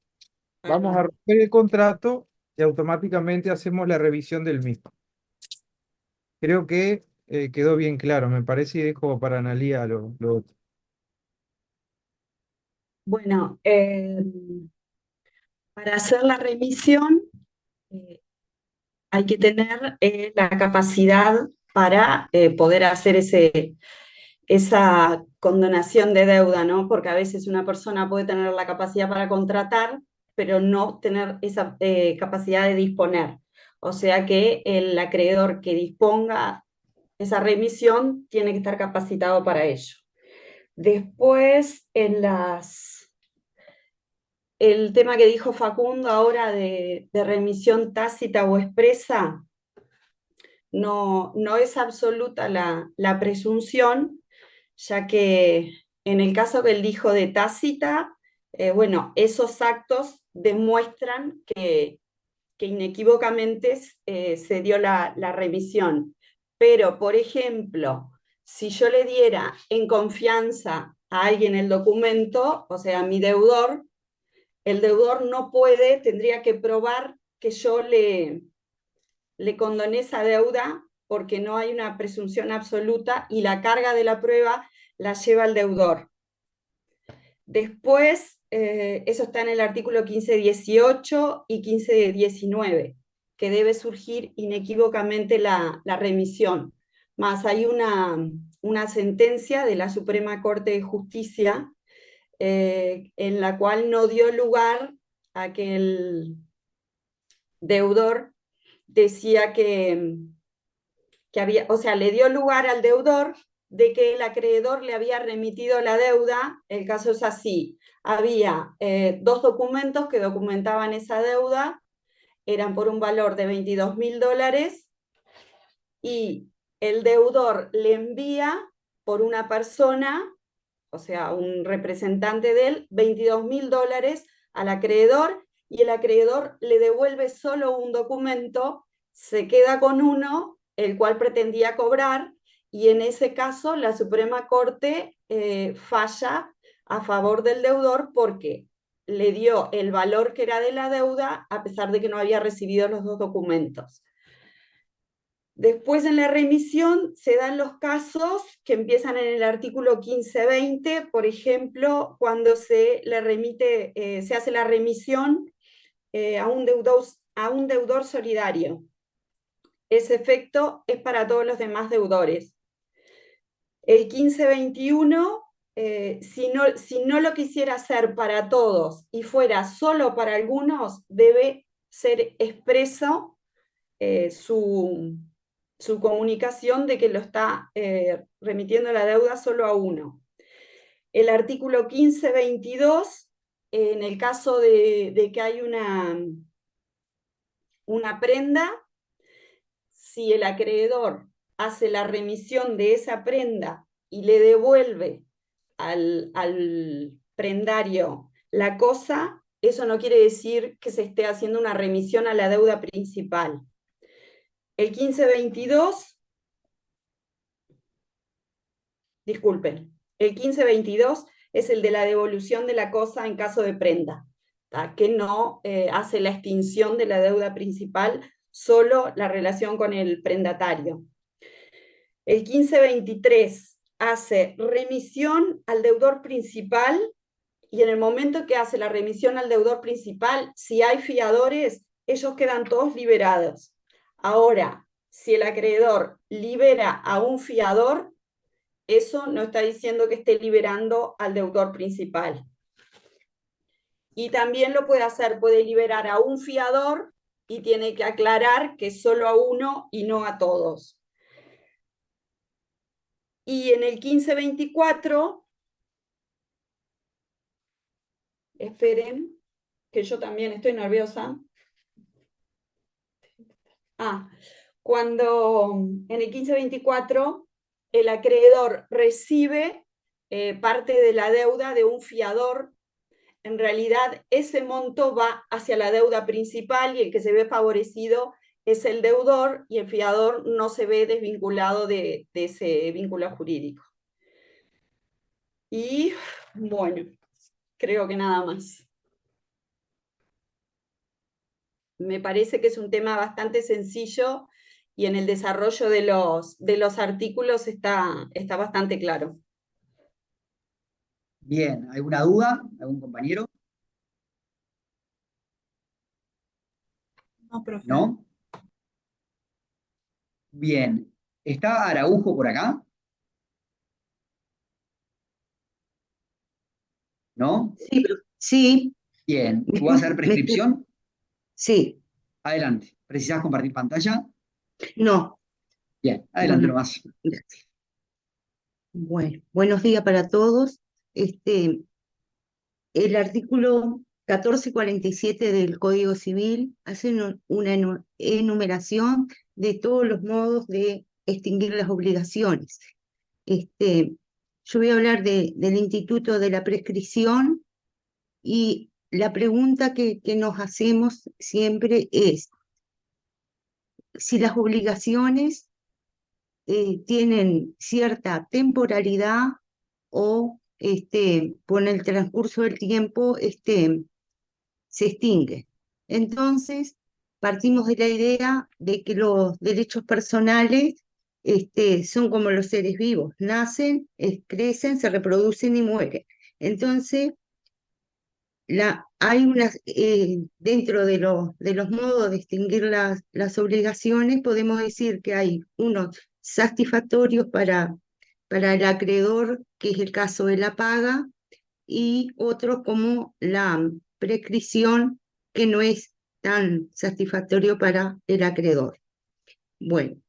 vamos a romper el contrato y automáticamente hacemos la revisión del mismo. Creo que quedó bien claro, me parece, y dejo para Analía lo otro. Bueno, para hacer la remisión eh, hay que tener la capacidad para poder hacer esa condonación de deuda, ¿no? Porque a veces una persona puede tener la capacidad para contratar, pero no tener esa capacidad de disponer. O sea que el acreedor que disponga esa remisión tiene que estar capacitado para ello. Después, el tema que dijo Facundo ahora de remisión tácita o expresa, no es absoluta la presunción, ya que en el caso que él dijo de tácita, bueno, esos actos demuestran que inequívocamente se dio la remisión. Pero, por ejemplo, si yo le diera en confianza a alguien el documento, o sea, a mi deudor, el deudor no puede, tendría que probar que yo le condoné esa deuda porque no hay una presunción absoluta y la carga de la prueba la lleva el deudor. Después, eso está en el artículo 1518 y 1519, que debe surgir inequívocamente la remisión. Más hay una sentencia de la Suprema Corte de Justicia en la cual no dio lugar a que el deudor decía que había, o sea, le dio lugar al deudor de que el acreedor le había remitido la deuda. El caso es así: había 2 documentos que documentaban esa deuda, eran por un valor de $22.000, y el deudor le envía por una persona, o sea, un representante de él, $22.000 al acreedor, y el acreedor le devuelve solo un documento, se queda con uno, el cual pretendía cobrar, y en ese caso la Suprema Corte falla a favor del deudor porque le dio el valor que era de la deuda a pesar de que no había recibido los 2 documentos. Después, en la remisión, se dan los casos que empiezan en el artículo 1520, por ejemplo, cuando se le remite, se hace la remisión a un deudor solidario. Ese efecto es para todos los demás deudores. El 1521, si no lo quisiera hacer para todos y fuera solo para algunos, debe ser expreso su comunicación de que lo está remitiendo la deuda solo a uno. El artículo 1522, en el caso de que hay una prenda, si el acreedor hace la remisión de esa prenda y le devuelve al prendario la cosa, eso no quiere decir que se esté haciendo una remisión a la deuda principal. El 1522, disculpen, el 1522 es el de la devolución de la cosa en caso de prenda, que no hace la extinción de la deuda principal, solo la relación con el prendatario. El 1523 hace remisión al deudor principal, y en el momento que hace la remisión al deudor principal, si hay fiadores, ellos quedan todos liberados. Ahora, si el acreedor libera a un fiador, eso no está diciendo que esté liberando al deudor principal. Y también lo puede hacer, puede liberar a un fiador y tiene que aclarar que solo a uno y no a todos. Y en el 1524, esperen, que yo también estoy nerviosa. Cuando en el 1524 el acreedor recibe parte de la deuda de un fiador, en realidad ese monto va hacia la deuda principal y el que se ve favorecido es el deudor, y el fiador no se ve desvinculado de ese vínculo jurídico. Y bueno, creo que nada más. Me parece que es un tema bastante sencillo y en el desarrollo de los artículos está bastante claro. Bien, ¿alguna duda? ¿Algún compañero? No, profe. ¿No? Bien, ¿está Araujo por acá? ¿No? Sí, sí. Bien, ¿tú vas a hacer prescripción? Sí. Adelante. ¿Precisás compartir pantalla? No. Bien, adelante Bueno, nomás. bueno, buenos días para todos. El artículo 1447 del Código Civil hace una enumeración de todos los modos de extinguir las obligaciones. Yo voy a hablar del instituto de la prescripción, y la pregunta que nos hacemos siempre es si las obligaciones tienen cierta temporalidad o con el transcurso del tiempo se extingue. Entonces, partimos de la idea de que los derechos personales son como los seres vivos: nacen, crecen, se reproducen y mueren. Entonces, hay unas, dentro de los modos de extinguir las obligaciones, podemos decir que hay unos satisfactorios para el acreedor, que es el caso de la paga, y otros como la prescripción, que no es tan satisfactorio para el acreedor. Bueno,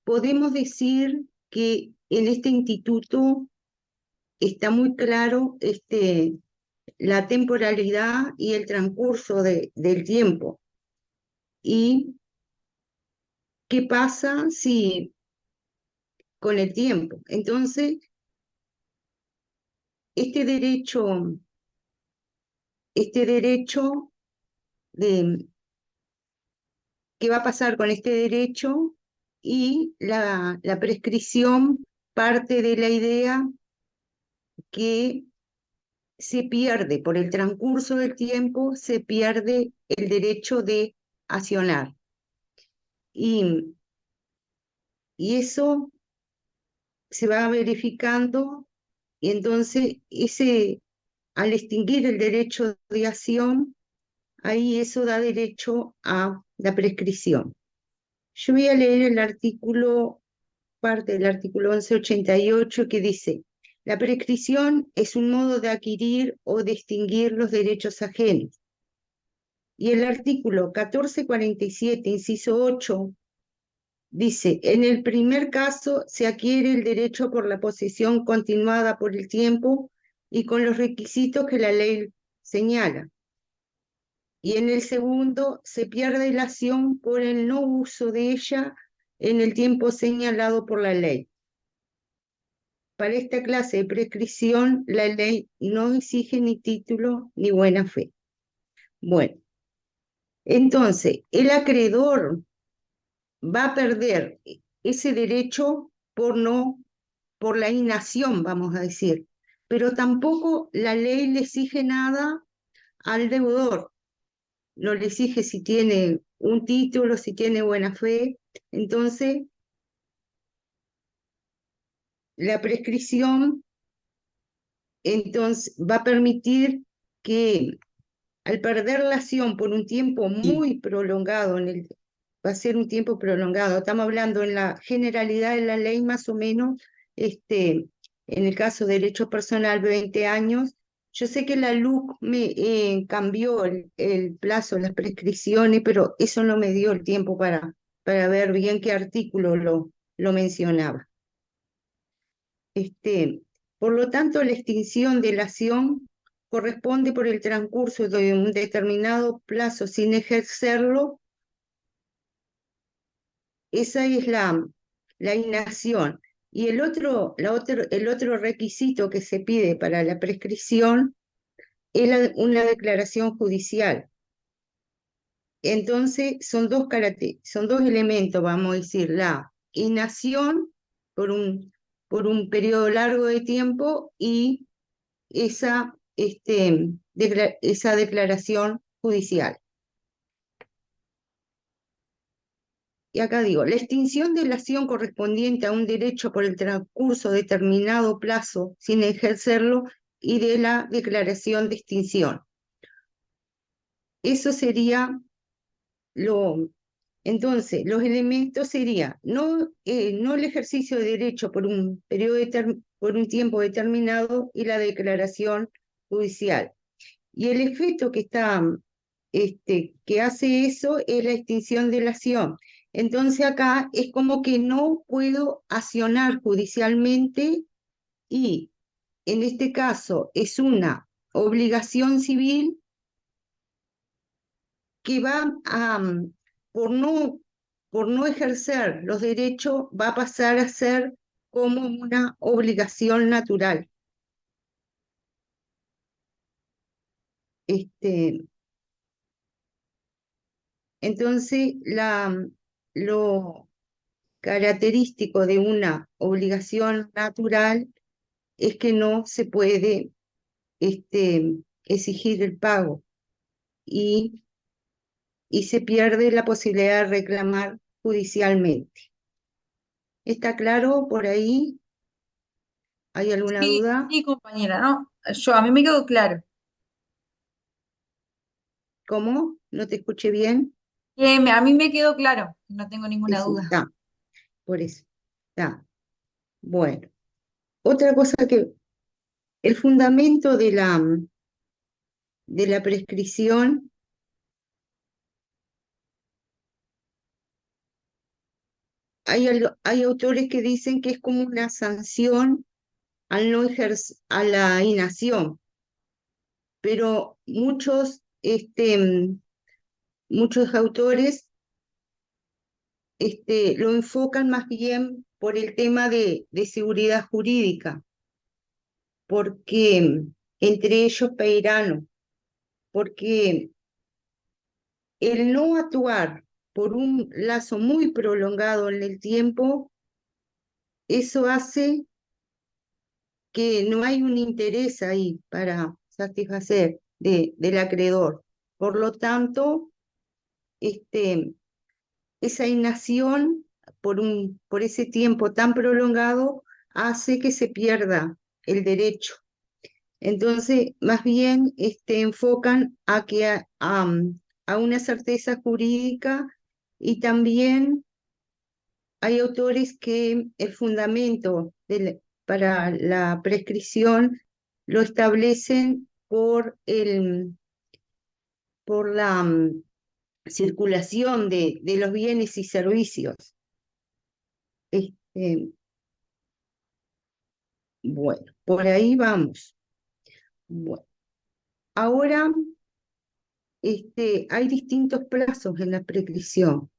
podemos decir que en este instituto está muy claro la temporalidad y el transcurso del tiempo. ¿Y qué pasa si con el tiempo? Entonces, este derecho de qué va a pasar con este derecho, y la prescripción parte de la idea que se pierde, por el transcurso del tiempo, se pierde el derecho de accionar. Y eso se va verificando, y entonces al extinguir el derecho de acción, ahí eso da derecho a la prescripción. Yo voy a leer el artículo, parte del artículo 1188, que dice: la prescripción es un modo de adquirir o de extinguir los derechos ajenos. Y el artículo 1447, inciso 8, dice: en el primer caso se adquiere el derecho por la posesión continuada por el tiempo y con los requisitos que la ley señala. Y en el segundo se pierde la acción por el no uso de ella en el tiempo señalado por la ley. Para esta clase de prescripción, la ley no exige ni título ni buena fe. Bueno, entonces, el acreedor va a perder ese derecho por la inacción, vamos a decir, pero tampoco la ley le exige nada al deudor. No le exige si tiene un título, si tiene buena fe. Entonces, la prescripción entonces va a permitir que, al perder la acción por un tiempo muy prolongado, va a ser un tiempo prolongado, estamos hablando en la generalidad de la ley más o menos, en el caso de derecho personal, 20 años. Yo sé que la LUC cambió el plazo, las prescripciones, pero eso no me dio el tiempo para ver bien qué artículo lo mencionaba. Por lo tanto, la extinción de la acción corresponde por el transcurso de un determinado plazo sin ejercerlo. Esa es la inacción. Y el otro requisito que se pide para la prescripción es una declaración judicial. Entonces, son dos elementos, vamos a decir: la inacción por un periodo largo de tiempo, y esa declaración judicial. Y acá digo: la extinción de la acción correspondiente a un derecho por el transcurso de determinado plazo sin ejercerlo, y de la declaración de extinción. Eso sería entonces, los elementos serían no el ejercicio de derecho por un por un tiempo determinado, y la declaración judicial. Y el efecto que hace eso es la extinción de la acción. Entonces acá es como que no puedo accionar judicialmente, y en este caso es una obligación civil que va por no ejercer los derechos, va a pasar a ser como una obligación natural. Entonces, lo característico de una obligación natural es que no se puede exigir el pago, y se pierde la posibilidad de reclamar judicialmente. ¿Está claro por ahí? ¿Hay alguna duda? Sí, compañera, ¿no? A mí me quedó claro. ¿Cómo? ¿No te escuché bien? A mí me quedó claro, no tengo ninguna Sí, duda. está, por eso. Está. Bueno, otra cosa que el fundamento de la prescripción, hay autores que dicen que es como una sanción al no ejercer, a la inacción, pero muchos autores lo enfocan más bien por el tema de seguridad jurídica, porque entre ellos Peirano, porque el no actuar por un lazo muy prolongado en el tiempo, eso hace que no hay un interés ahí para satisfacer del acreedor. Por lo tanto, esa inacción por ese tiempo tan prolongado hace que se pierda el derecho. Entonces, más bien enfocan a una certeza jurídica, y también hay autores que el fundamento para la prescripción lo establecen por la circulación de los bienes y servicios. Bueno, por ahí vamos. Bueno, ahora hay distintos plazos en la prescripción.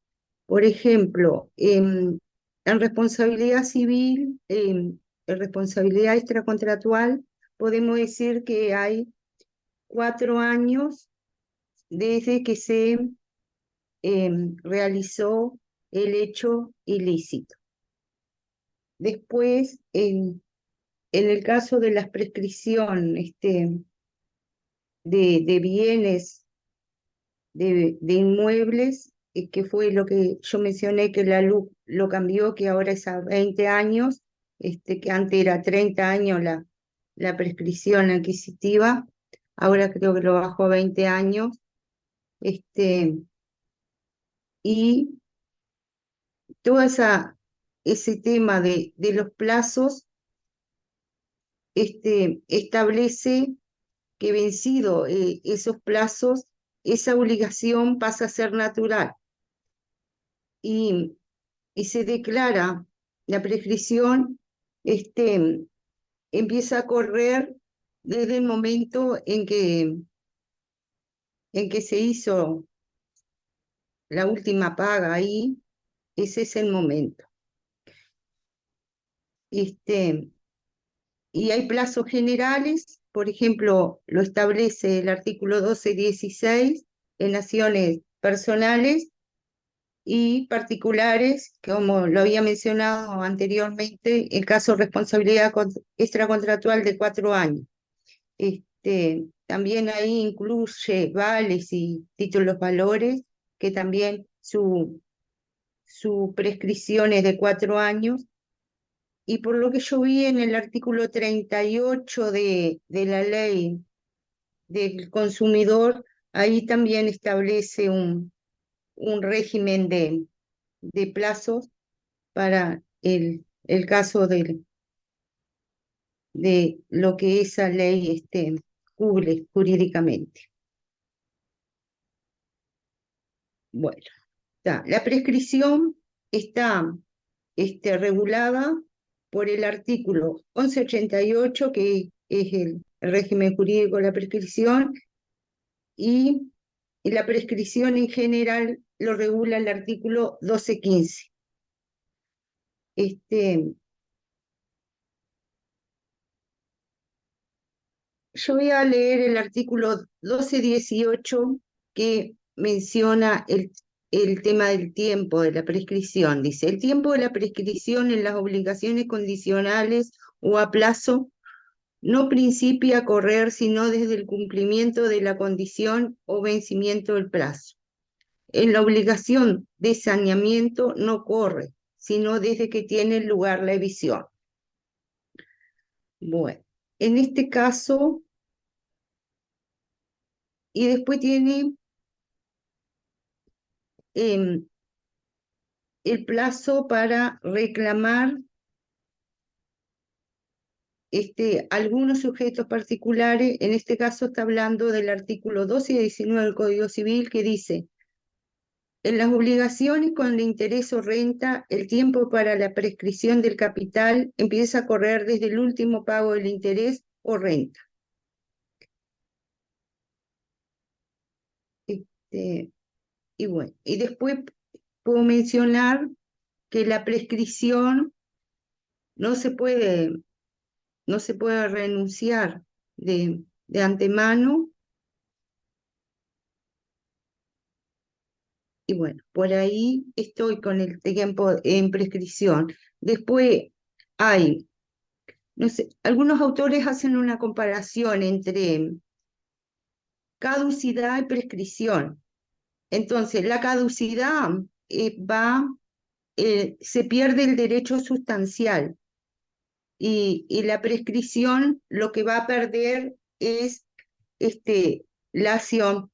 Por ejemplo, en responsabilidad civil, en responsabilidad extracontractual, podemos decir que hay 4 años desde que se realizó el hecho ilícito. Después, en el caso de la prescripción de bienes, de inmuebles, que fue lo que yo mencioné, que la LUC lo cambió, que ahora es a 20 años, que antes era 30 años la prescripción adquisitiva, ahora creo que lo bajó a 20 años, y todo ese tema de los plazos establece que vencido esos plazos, esa obligación pasa a ser natural, y se declara la prescripción, empieza a correr desde el momento en que se hizo la última paga ahí, ese es el momento. Y hay plazos generales, por ejemplo, lo establece el artículo 1216 en acciones personales y particulares, como lo había mencionado anteriormente, el caso de responsabilidad extracontractual de 4 años. También ahí incluye vales y títulos valores, que también su prescripción es de 4 años. Y por lo que yo vi en el artículo 38 de la ley del consumidor, ahí también establece un régimen de plazos para el caso de lo que esa ley cubre jurídicamente. Bueno, la prescripción está regulada por el artículo 1188, que es el régimen jurídico de la prescripción, y la prescripción en general lo regula el artículo 1215. Yo voy a leer el artículo 1218, que menciona el tema del tiempo de la prescripción. Dice: el tiempo de la prescripción en las obligaciones condicionales o a plazo no principia a correr sino desde el cumplimiento de la condición o vencimiento del plazo. En la obligación de saneamiento no corre, sino desde que tiene lugar la evicción. Bueno, en este caso, y después tiene el plazo para reclamar algunos sujetos particulares. En este caso está hablando del artículo 12 y 19 del Código Civil, que dice: en las obligaciones con el interés o renta, el tiempo para la prescripción del capital empieza a correr desde el último pago del interés o renta. Y bueno, y después puedo mencionar que la prescripción no se puede renunciar de antemano. Y bueno, por ahí estoy con el tiempo en prescripción. Después hay, no sé, algunos autores hacen una comparación entre caducidad y prescripción. Entonces, la caducidad se pierde el derecho sustancial, y la prescripción lo que va a perder es la acción.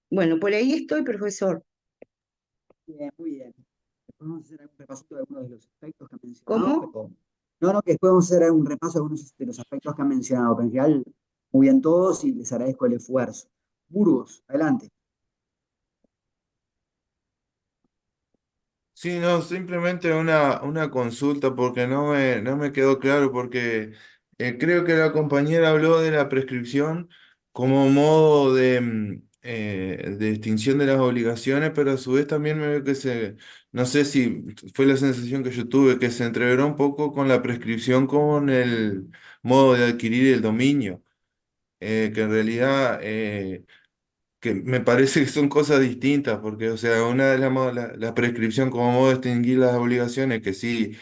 Bueno, por ahí estoy, profesor. Bien, muy bien. Después vamos a hacer un repasito de algunos de los aspectos que han mencionado. ¿Cómo? No, que después vamos a hacer un repaso de algunos de los aspectos que han mencionado. Pero en general, muy bien todos y les agradezco el esfuerzo. Burgos, adelante. Sí, no, simplemente una consulta porque no me quedó claro, porque creo que la compañera habló de la prescripción como modo de extinción de las obligaciones, pero a su vez también me veo no sé si fue la sensación que yo tuve, que se entreveró un poco con la prescripción con el modo de adquirir el dominio, que en realidad que me parece que son cosas distintas, porque, o sea, una de la prescripción como modo de extinguir las obligaciones, que sí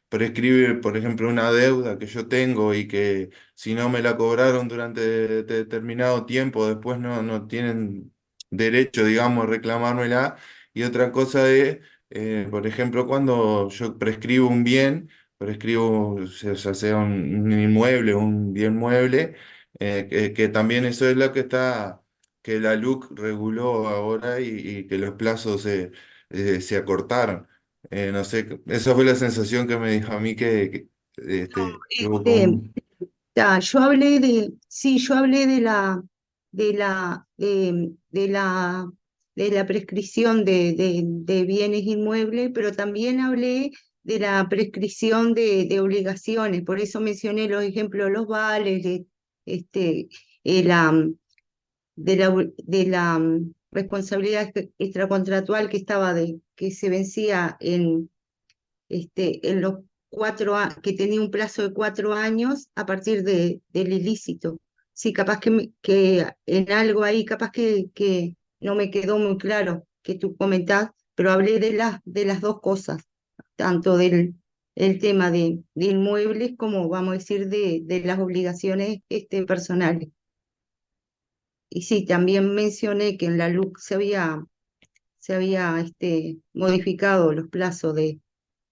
prescribe, por ejemplo, una deuda que yo tengo y que si no me la cobraron durante determinado tiempo, después no tienen derecho, digamos, a reclamármela. Y otra cosa es, por ejemplo, cuando yo prescribo un bien, prescribo, o sea un inmueble, un bien mueble, que también eso es lo que la LUC reguló ahora y que los plazos se acortaron. No sé, esa fue la sensación que me dijo a mí que hubo como Yo hablé de la, de la, de la prescripción de bienes inmuebles, pero también hablé de la prescripción de obligaciones. Por eso mencioné los ejemplos de los vales, este, eh, la, de la responsabilidad extracontractual que se vencía en los que tenía un plazo de 4 años a partir del ilícito. Sí, capaz que en algo ahí, capaz que no me quedó muy claro que tú comentás, pero hablé de las dos cosas, tanto el tema de inmuebles como, vamos a decir, de las obligaciones personales. Y sí, también mencioné que en la LUC se había modificado los plazos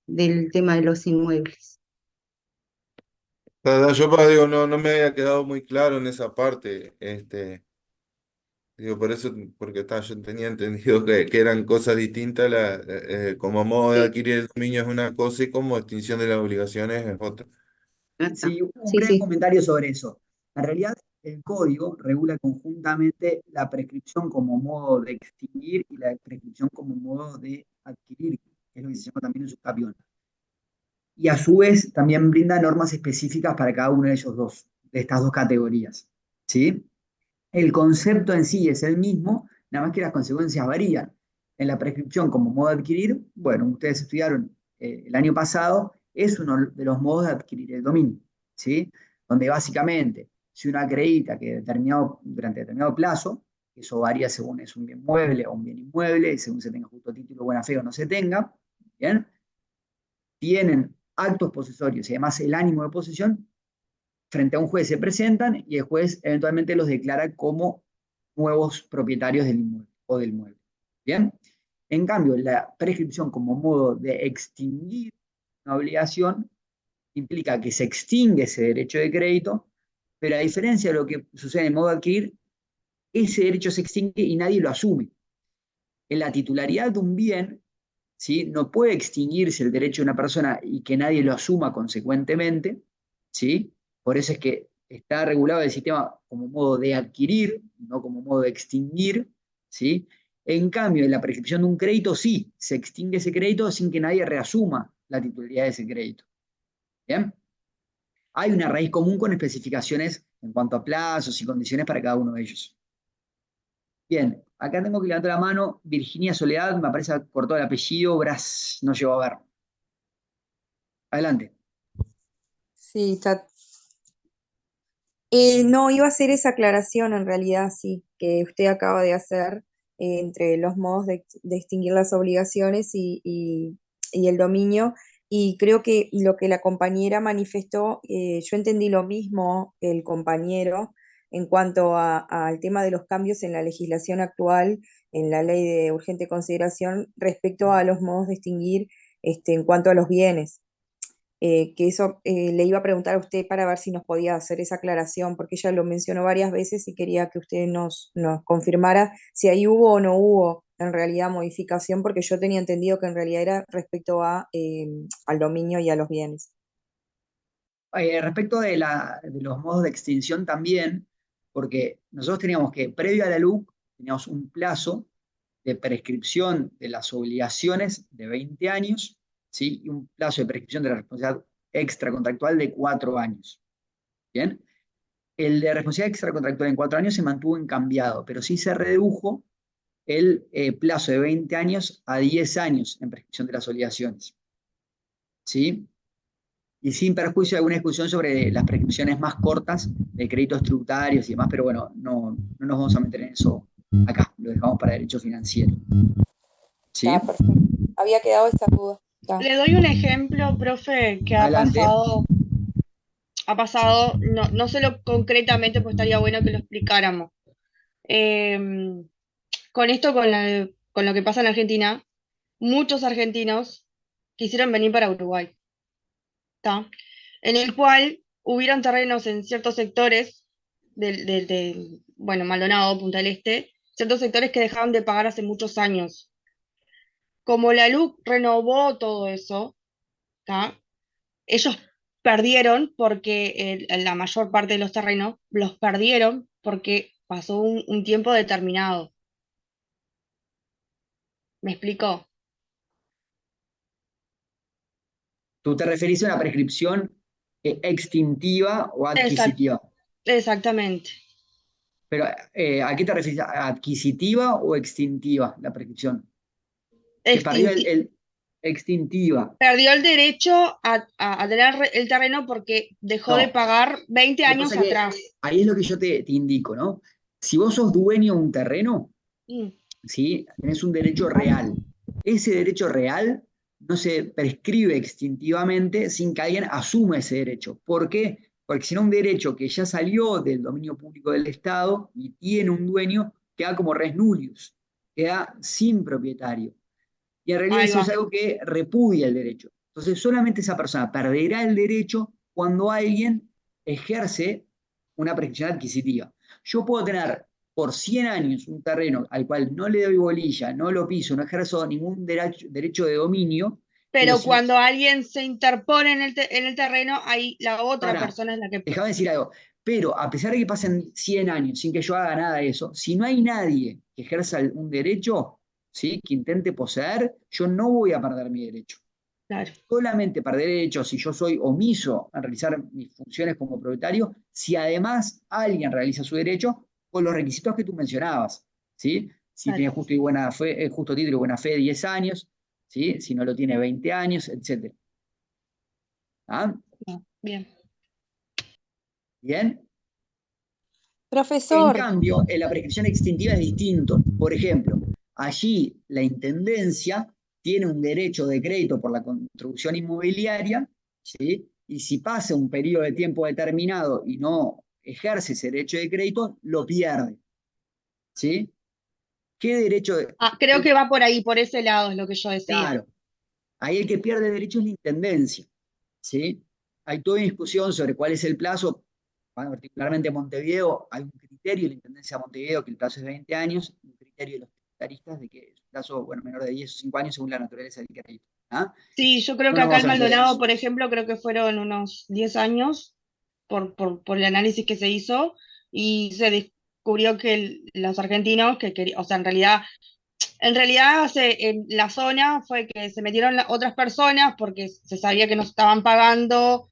del tema de los inmuebles. Yo digo, no me había quedado muy claro en esa parte. Digo, por eso, porque yo tenía entendido que eran cosas distintas, como modo de adquirir el dominio es una cosa y como extinción de las obligaciones es otra. Sí, un breve comentario sobre eso. En realidad, el código regula conjuntamente la prescripción como modo de extinguir y la prescripción como modo de adquirir, que es lo que se llama también usucapión. Y a su vez también brinda normas específicas para cada una de estas dos categorías. ¿Sí? El concepto en sí es el mismo, nada más que las consecuencias varían. En la prescripción como modo de adquirir, bueno, ustedes estudiaron el año pasado, es uno de los modos de adquirir el dominio, ¿sí? Donde básicamente, si uno acredita que durante determinado plazo, eso varía según es un bien mueble o un bien inmueble, según se tenga justo título, buena fe o no se tenga, ¿bien? Tienen actos posesorios y además el ánimo de posesión, frente a un juez se presentan y el juez eventualmente los declara como nuevos propietarios del inmueble o del mueble. ¿Bien? En cambio, la prescripción como modo de extinguir una obligación implica que se extingue ese derecho de crédito, Pero a diferencia de lo que sucede en el modo de adquirir, ese derecho se extingue y nadie lo asume. En la titularidad de un bien, ¿sí? No puede extinguirse el derecho de una persona y que nadie lo asuma consecuentemente, ¿sí? Por eso es que está regulado el sistema como modo de adquirir, no como modo de extinguir, ¿sí? En cambio, en la prescripción de un crédito, sí, se extingue ese crédito sin que nadie reasuma la titularidad de ese crédito. ¿Bien? Hay una raíz común con especificaciones en cuanto a plazos y condiciones para cada uno de ellos. Bien, acá tengo que levantar la mano. Virginia Soledad, me aparece cortado el apellido, Bras, no llegó a ver. Adelante. Sí, no, iba a hacer esa aclaración en realidad, sí, que usted acaba de hacer entre los modos de extinguir las obligaciones y el dominio. Y creo que lo que la compañera manifestó, yo entendí lo mismo que el compañero en cuanto al tema de los cambios en la legislación actual, en la ley de urgente consideración, respecto a los modos de extinguir en cuanto a los bienes. Que eso le iba a preguntar a usted para ver si nos podía hacer esa aclaración, porque ella lo mencionó varias veces y quería que usted nos confirmara si ahí hubo o no hubo en realidad modificación, porque yo tenía entendido que en realidad era respecto al dominio y a los bienes. Respecto de los modos de extinción también, porque nosotros teníamos que, previo a la LUC, teníamos un plazo de prescripción de las obligaciones de 20 años, ¿sí? Y un plazo de prescripción de la responsabilidad extracontractual de 4 años. ¿Bien? El de responsabilidad extracontractual en 4 años se mantuvo incambiado, pero sí se redujo el plazo de 20 años a 10 años en prescripción de las obligaciones. ¿Sí? Y sin perjuicio de alguna discusión sobre las prescripciones más cortas de créditos tributarios y demás, pero bueno, no nos vamos a meter en eso acá, lo dejamos para derecho financiero. ¿Sí? Está perfecto. Había quedado esa duda. Está. Le doy un ejemplo, profe, que Adelante. ha pasado, no sé lo concretamente, pues estaría bueno que lo explicáramos. Con esto, con lo que pasa en Argentina, muchos argentinos quisieron venir para Uruguay, ¿tá? En el cual hubieron terrenos en ciertos sectores bueno, Maldonado, Punta del Este, ciertos sectores que dejaron de pagar hace muchos años. Como la LUC renovó todo eso, ¿tá? Ellos perdieron porque la mayor parte de los terrenos los perdieron porque pasó un tiempo determinado. ¿Me explico? ¿Tú te referís a una prescripción extintiva o adquisitiva? Exactamente. Pero, ¿a qué te refieres? ¿A adquisitiva o extintiva la prescripción? Que perdió extintiva. Perdió el derecho a tener el terreno porque dejó de pagar 20 años atrás. Ahí es lo que yo te indico, ¿no? Si vos sos dueño de un terreno, ¿sí? Tenés un derecho real. Ese derecho real no se prescribe extintivamente sin que alguien asuma ese derecho. ¿Por qué? Porque si no, un derecho que ya salió del dominio público del Estado y tiene un dueño, queda como res nullius, queda sin propietario. Y en realidad eso es algo que repudia el derecho. Entonces solamente esa persona perderá el derecho cuando alguien ejerce una prescripción adquisitiva. Yo puedo tener por 100 años un terreno al cual no le doy bolilla, no lo piso, no ejerzo ningún derecho de dominio. Pero cuando alguien se interpone en el terreno, ahí la otra persona es la que... Déjame decir algo. Pero a pesar de que pasen 100 años sin que yo haga nada de eso, si no hay nadie que ejerza un derecho, ¿sí? Que intente poseer, yo no voy a perder mi derecho. Claro. Solamente perder derecho si yo soy omiso en realizar mis funciones como propietario, si además alguien realiza su derecho con los requisitos que tú mencionabas, ¿sí? Si tiene justo, y buena fe, justo título y buena fe 10 años, ¿sí? Si no lo tiene 20 años, etc. ¿Ah? Bien. ¿Bien? Profesor. En cambio, en la prescripción extintiva es distinto. Por ejemplo, allí la intendencia tiene un derecho de crédito por la construcción inmobiliaria, ¿sí? Y si pasa un periodo de tiempo determinado y no ejerce ese derecho de crédito, lo pierde. ¿Sí? ¿Qué derecho de... creo que va por ahí, por ese lado es lo que yo decía. Claro. Ahí el que pierde el derecho es la intendencia. ¿Sí? Hay toda una discusión sobre cuál es el plazo. particularmente en Montevideo, hay un criterio de la Intendencia de Montevideo que el plazo es de 20 años, un criterio de los tributaristas de que es un plazo, bueno, menor de 10 o 5 años según la naturaleza del crédito. ¿Ah? Sí, yo creo No que nos acá vamos el a meter en Maldonado, eso. por ejemplo, creo que fueron unos 10 años por el análisis que se hizo y se descubrió que los argentinos que querían, o sea, en realidad en la zona fue que se metieron otras personas porque se sabía que no estaban pagando,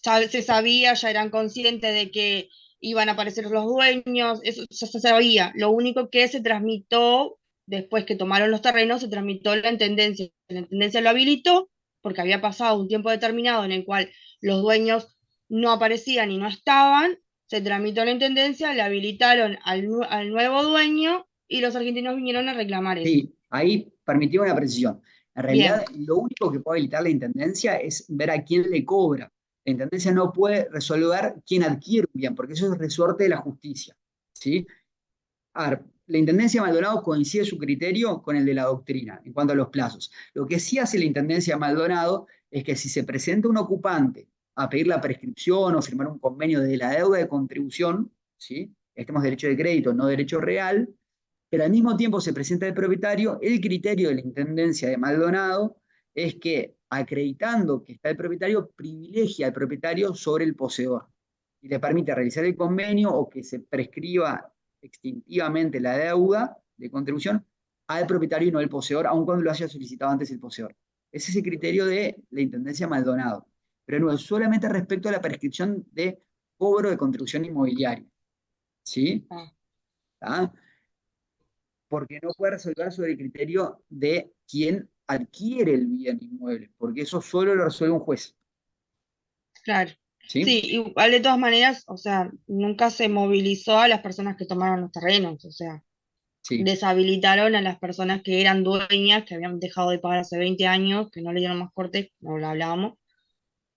se sabía, ya eran conscientes de que iban a aparecer los dueños, eso ya se sabía. Lo único que se transmitió después que tomaron los terrenos, se transmitió la intendencia. La intendencia lo habilitó porque había pasado un tiempo determinado en el cual los dueños no aparecían y no estaban, se tramitó la intendencia, le habilitaron al nuevo dueño y los argentinos vinieron a reclamar eso. Sí, ahí permitimos una precisión. En Bien, realidad, lo único que puede habilitar la Intendencia es ver a quién le cobra. La Intendencia no puede resolver quién adquiere un bien, porque eso es resorte de la justicia. ¿Sí? A ver, la Intendencia de Maldonado coincide su criterio con el de la doctrina en cuanto a los plazos. Lo que sí hace la Intendencia de Maldonado es que si se presenta un ocupante a pedir la prescripción o firmar un convenio de la deuda de contribución, ¿sí? Estemos derecho de crédito, no derecho real, pero al mismo tiempo se presenta el propietario, el criterio de la Intendencia de Maldonado es que, acreditando que está el propietario, privilegia al propietario sobre el poseedor y le permite realizar el convenio o que se prescriba extintivamente la deuda de contribución al propietario y no al poseedor, aun cuando lo haya solicitado antes el poseedor. Ese es el criterio de la Intendencia Maldonado. Pero no es solamente respecto a la prescripción de cobro de contribución inmobiliaria. ¿Sí? ¿Ah? Porque no puede resolver sobre el criterio de quién adquiere el bien inmueble, porque eso solo lo resuelve un juez. claro. ¿Sí? Sí, igual de todas maneras, o sea, nunca se movilizó a las personas que tomaron los terrenos, o sea, Sí. deshabilitaron a las personas que eran dueñas, que habían dejado de pagar hace 20 años, que no le dieron más corte, no lo hablábamos,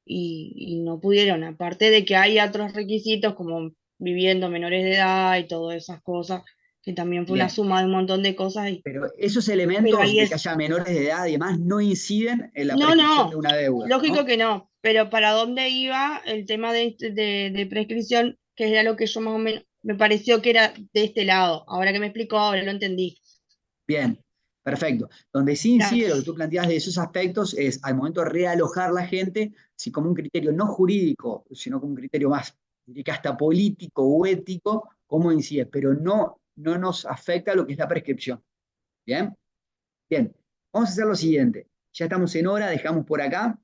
y no pudieron, aparte de que hay otros requisitos como viviendo menores de edad y todas esas cosas, que también fue una Bien. suma de un montón de cosas, Pero esos pero elementos ahí de que es, haya menores de edad y demás no inciden en la no, prescripción de no, una deuda, lógico ¿no? que no, pero ¿para dónde iba el tema de prescripción? Que era lo que yo más o menos, me pareció que era de este lado, ahora que me explicó, ahora lo entendí. Bien, perfecto. Donde sí incide lo que Gracias. tú planteas de esos aspectos es al momento de realojar la gente, si como un criterio no jurídico, sino como un criterio más, diría que hasta político o ético, cómo incide, pero no nos afecta lo que es la prescripción. ¿Bien? Bien, vamos a hacer lo siguiente. Ya estamos en hora, dejamos por acá.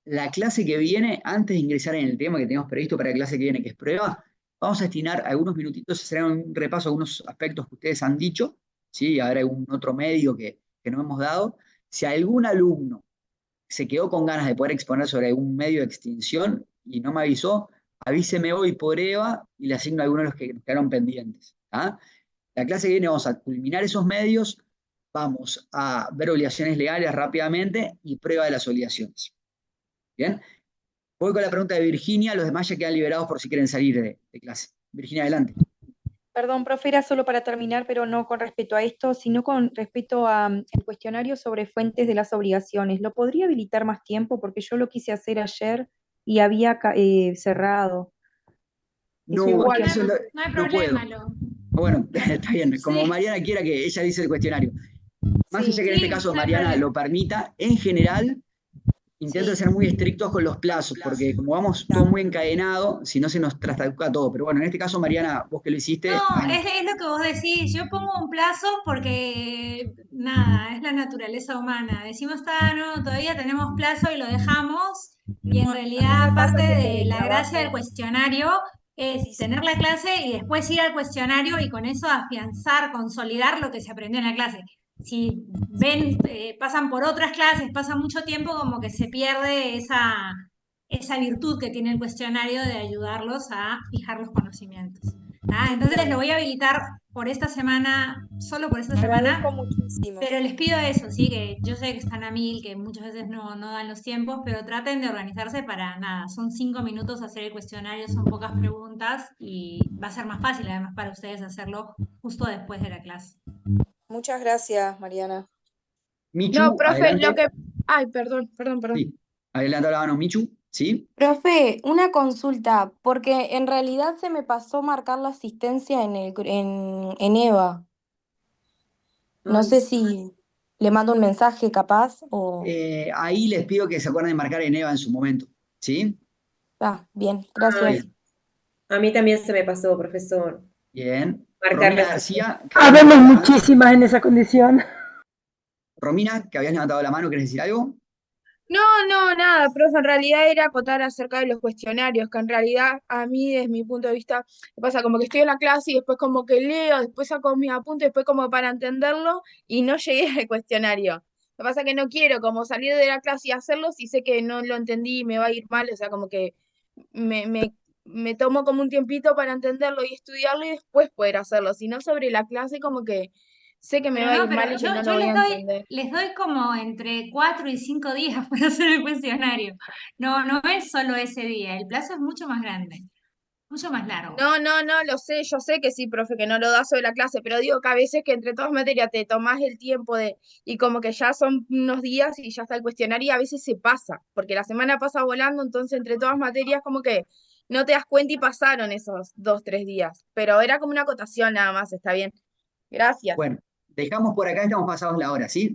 La clase que viene, antes de ingresar en el tema que tenemos previsto para la clase que viene, que es prueba, vamos a destinar algunos minutitos a hacer un repaso a algunos aspectos que ustedes han dicho, ¿sí? A ver algún otro medio que no hemos dado. Si algún alumno se quedó con ganas de poder exponer sobre algún medio de extinción y no me avisó, avíseme hoy por EVA y le asigno a algunos de los que nos quedaron pendientes. ¿Ah? La clase que viene vamos a culminar esos medios, vamos a ver obligaciones legales rápidamente y prueba de las obligaciones. Bien, voy con la pregunta de Virginia, los demás ya quedan liberados por si quieren salir de clase. Virginia, adelante. Perdón, profe, era solo para terminar, pero no con respecto a esto, sino con respecto a el cuestionario sobre fuentes de las obligaciones. ¿Lo podría habilitar más tiempo? Porque yo lo quise hacer ayer y había cerrado. Es un No, Igual, eso cuestionario. no hay no puedo. problema, Bueno, está bien, como sí, Mariana quiera que ella dice el cuestionario. Más allá Sí, que en este sí, caso no hay Mariana problema. lo permita, en general intento sí, ser muy estrictos con los plazos, porque como vamos todo está. muy encadenado, si no se nos trastoca todo. Pero bueno, en este caso, Mariana, vos que lo hiciste, No, adelante. es lo que vos decís. Yo pongo un plazo porque, nada, es la naturaleza humana. Decimos, no, todavía tenemos plazo y lo dejamos. Y en No, a mí realidad, me pasa parte que por de el la gracia del trabajo, cuestionario sí, es sí, tener la clase y después ir al cuestionario y con eso afianzar, consolidar lo que se aprendió en la clase. Si ven, pasan por otras clases, pasa mucho tiempo, como que se pierde esa virtud que tiene el cuestionario de ayudarlos a fijar los conocimientos. Entonces lo entiendo. voy a habilitar por esta semana, solo por esta semana, Agradezco muchísimo. pero les pido eso, sí, que yo sé que están a mil, que muchas veces no dan los tiempos, pero traten de organizarse para nada. Son 5 minutos hacer el cuestionario, son pocas preguntas y va a ser más fácil además para ustedes hacerlo justo después de la clase. Muchas gracias, Mariana. No, Michu, profe, lo adelante. que... Ay, perdón. Sí, adelante la mano, Michu. ¿sí? Profe, una consulta, porque en realidad se me pasó marcar la asistencia en EVA. No Ay, sé si le mando un mensaje capaz o... Ahí les pido que se acuerden de marcar en EVA en su momento, ¿sí? Ah, bien, gracias. Bien, a mí también se me pasó, profesor, bien. marcar la Romina asistencia. García, que habías Habemos levantado la mano. muchísimas en esa condición. Romina, que habías levantado la mano, ¿querés decir algo? No, no, nada, profe, en realidad era acotar acerca de los cuestionarios, que en realidad a mí, desde mi punto de vista, me pasa como que estoy en la clase y después como que leo, después saco mis apuntes, después como para entenderlo y no llegué al cuestionario. Lo que pasa que no quiero como salir de la clase y hacerlo si sé que no lo entendí y me va a ir mal, o sea, como que me, me, me tomo como un tiempito para entenderlo y estudiarlo y después poder hacerlo, si no sobre la clase como que sé que me Pero va a no, ir pero mal y que yo, no lo yo voy a entender. les doy como entre 4 y 5 días para hacer el cuestionario. No, no es solo ese día, el plazo es mucho más grande, mucho más largo. No, no, no, lo sé, yo sé que sí, profe, que no lo da sobre la clase, pero digo que a veces que entre todas materias te tomás el tiempo de, y como que ya son unos días y ya está el cuestionario y a veces se pasa, porque la semana pasa volando, entonces entre todas materias como que no te das cuenta y pasaron esos 2, 3 días, pero era como una acotación nada más, está bien. Gracias. Bueno, dejamos por acá, estamos pasados la hora, ¿sí?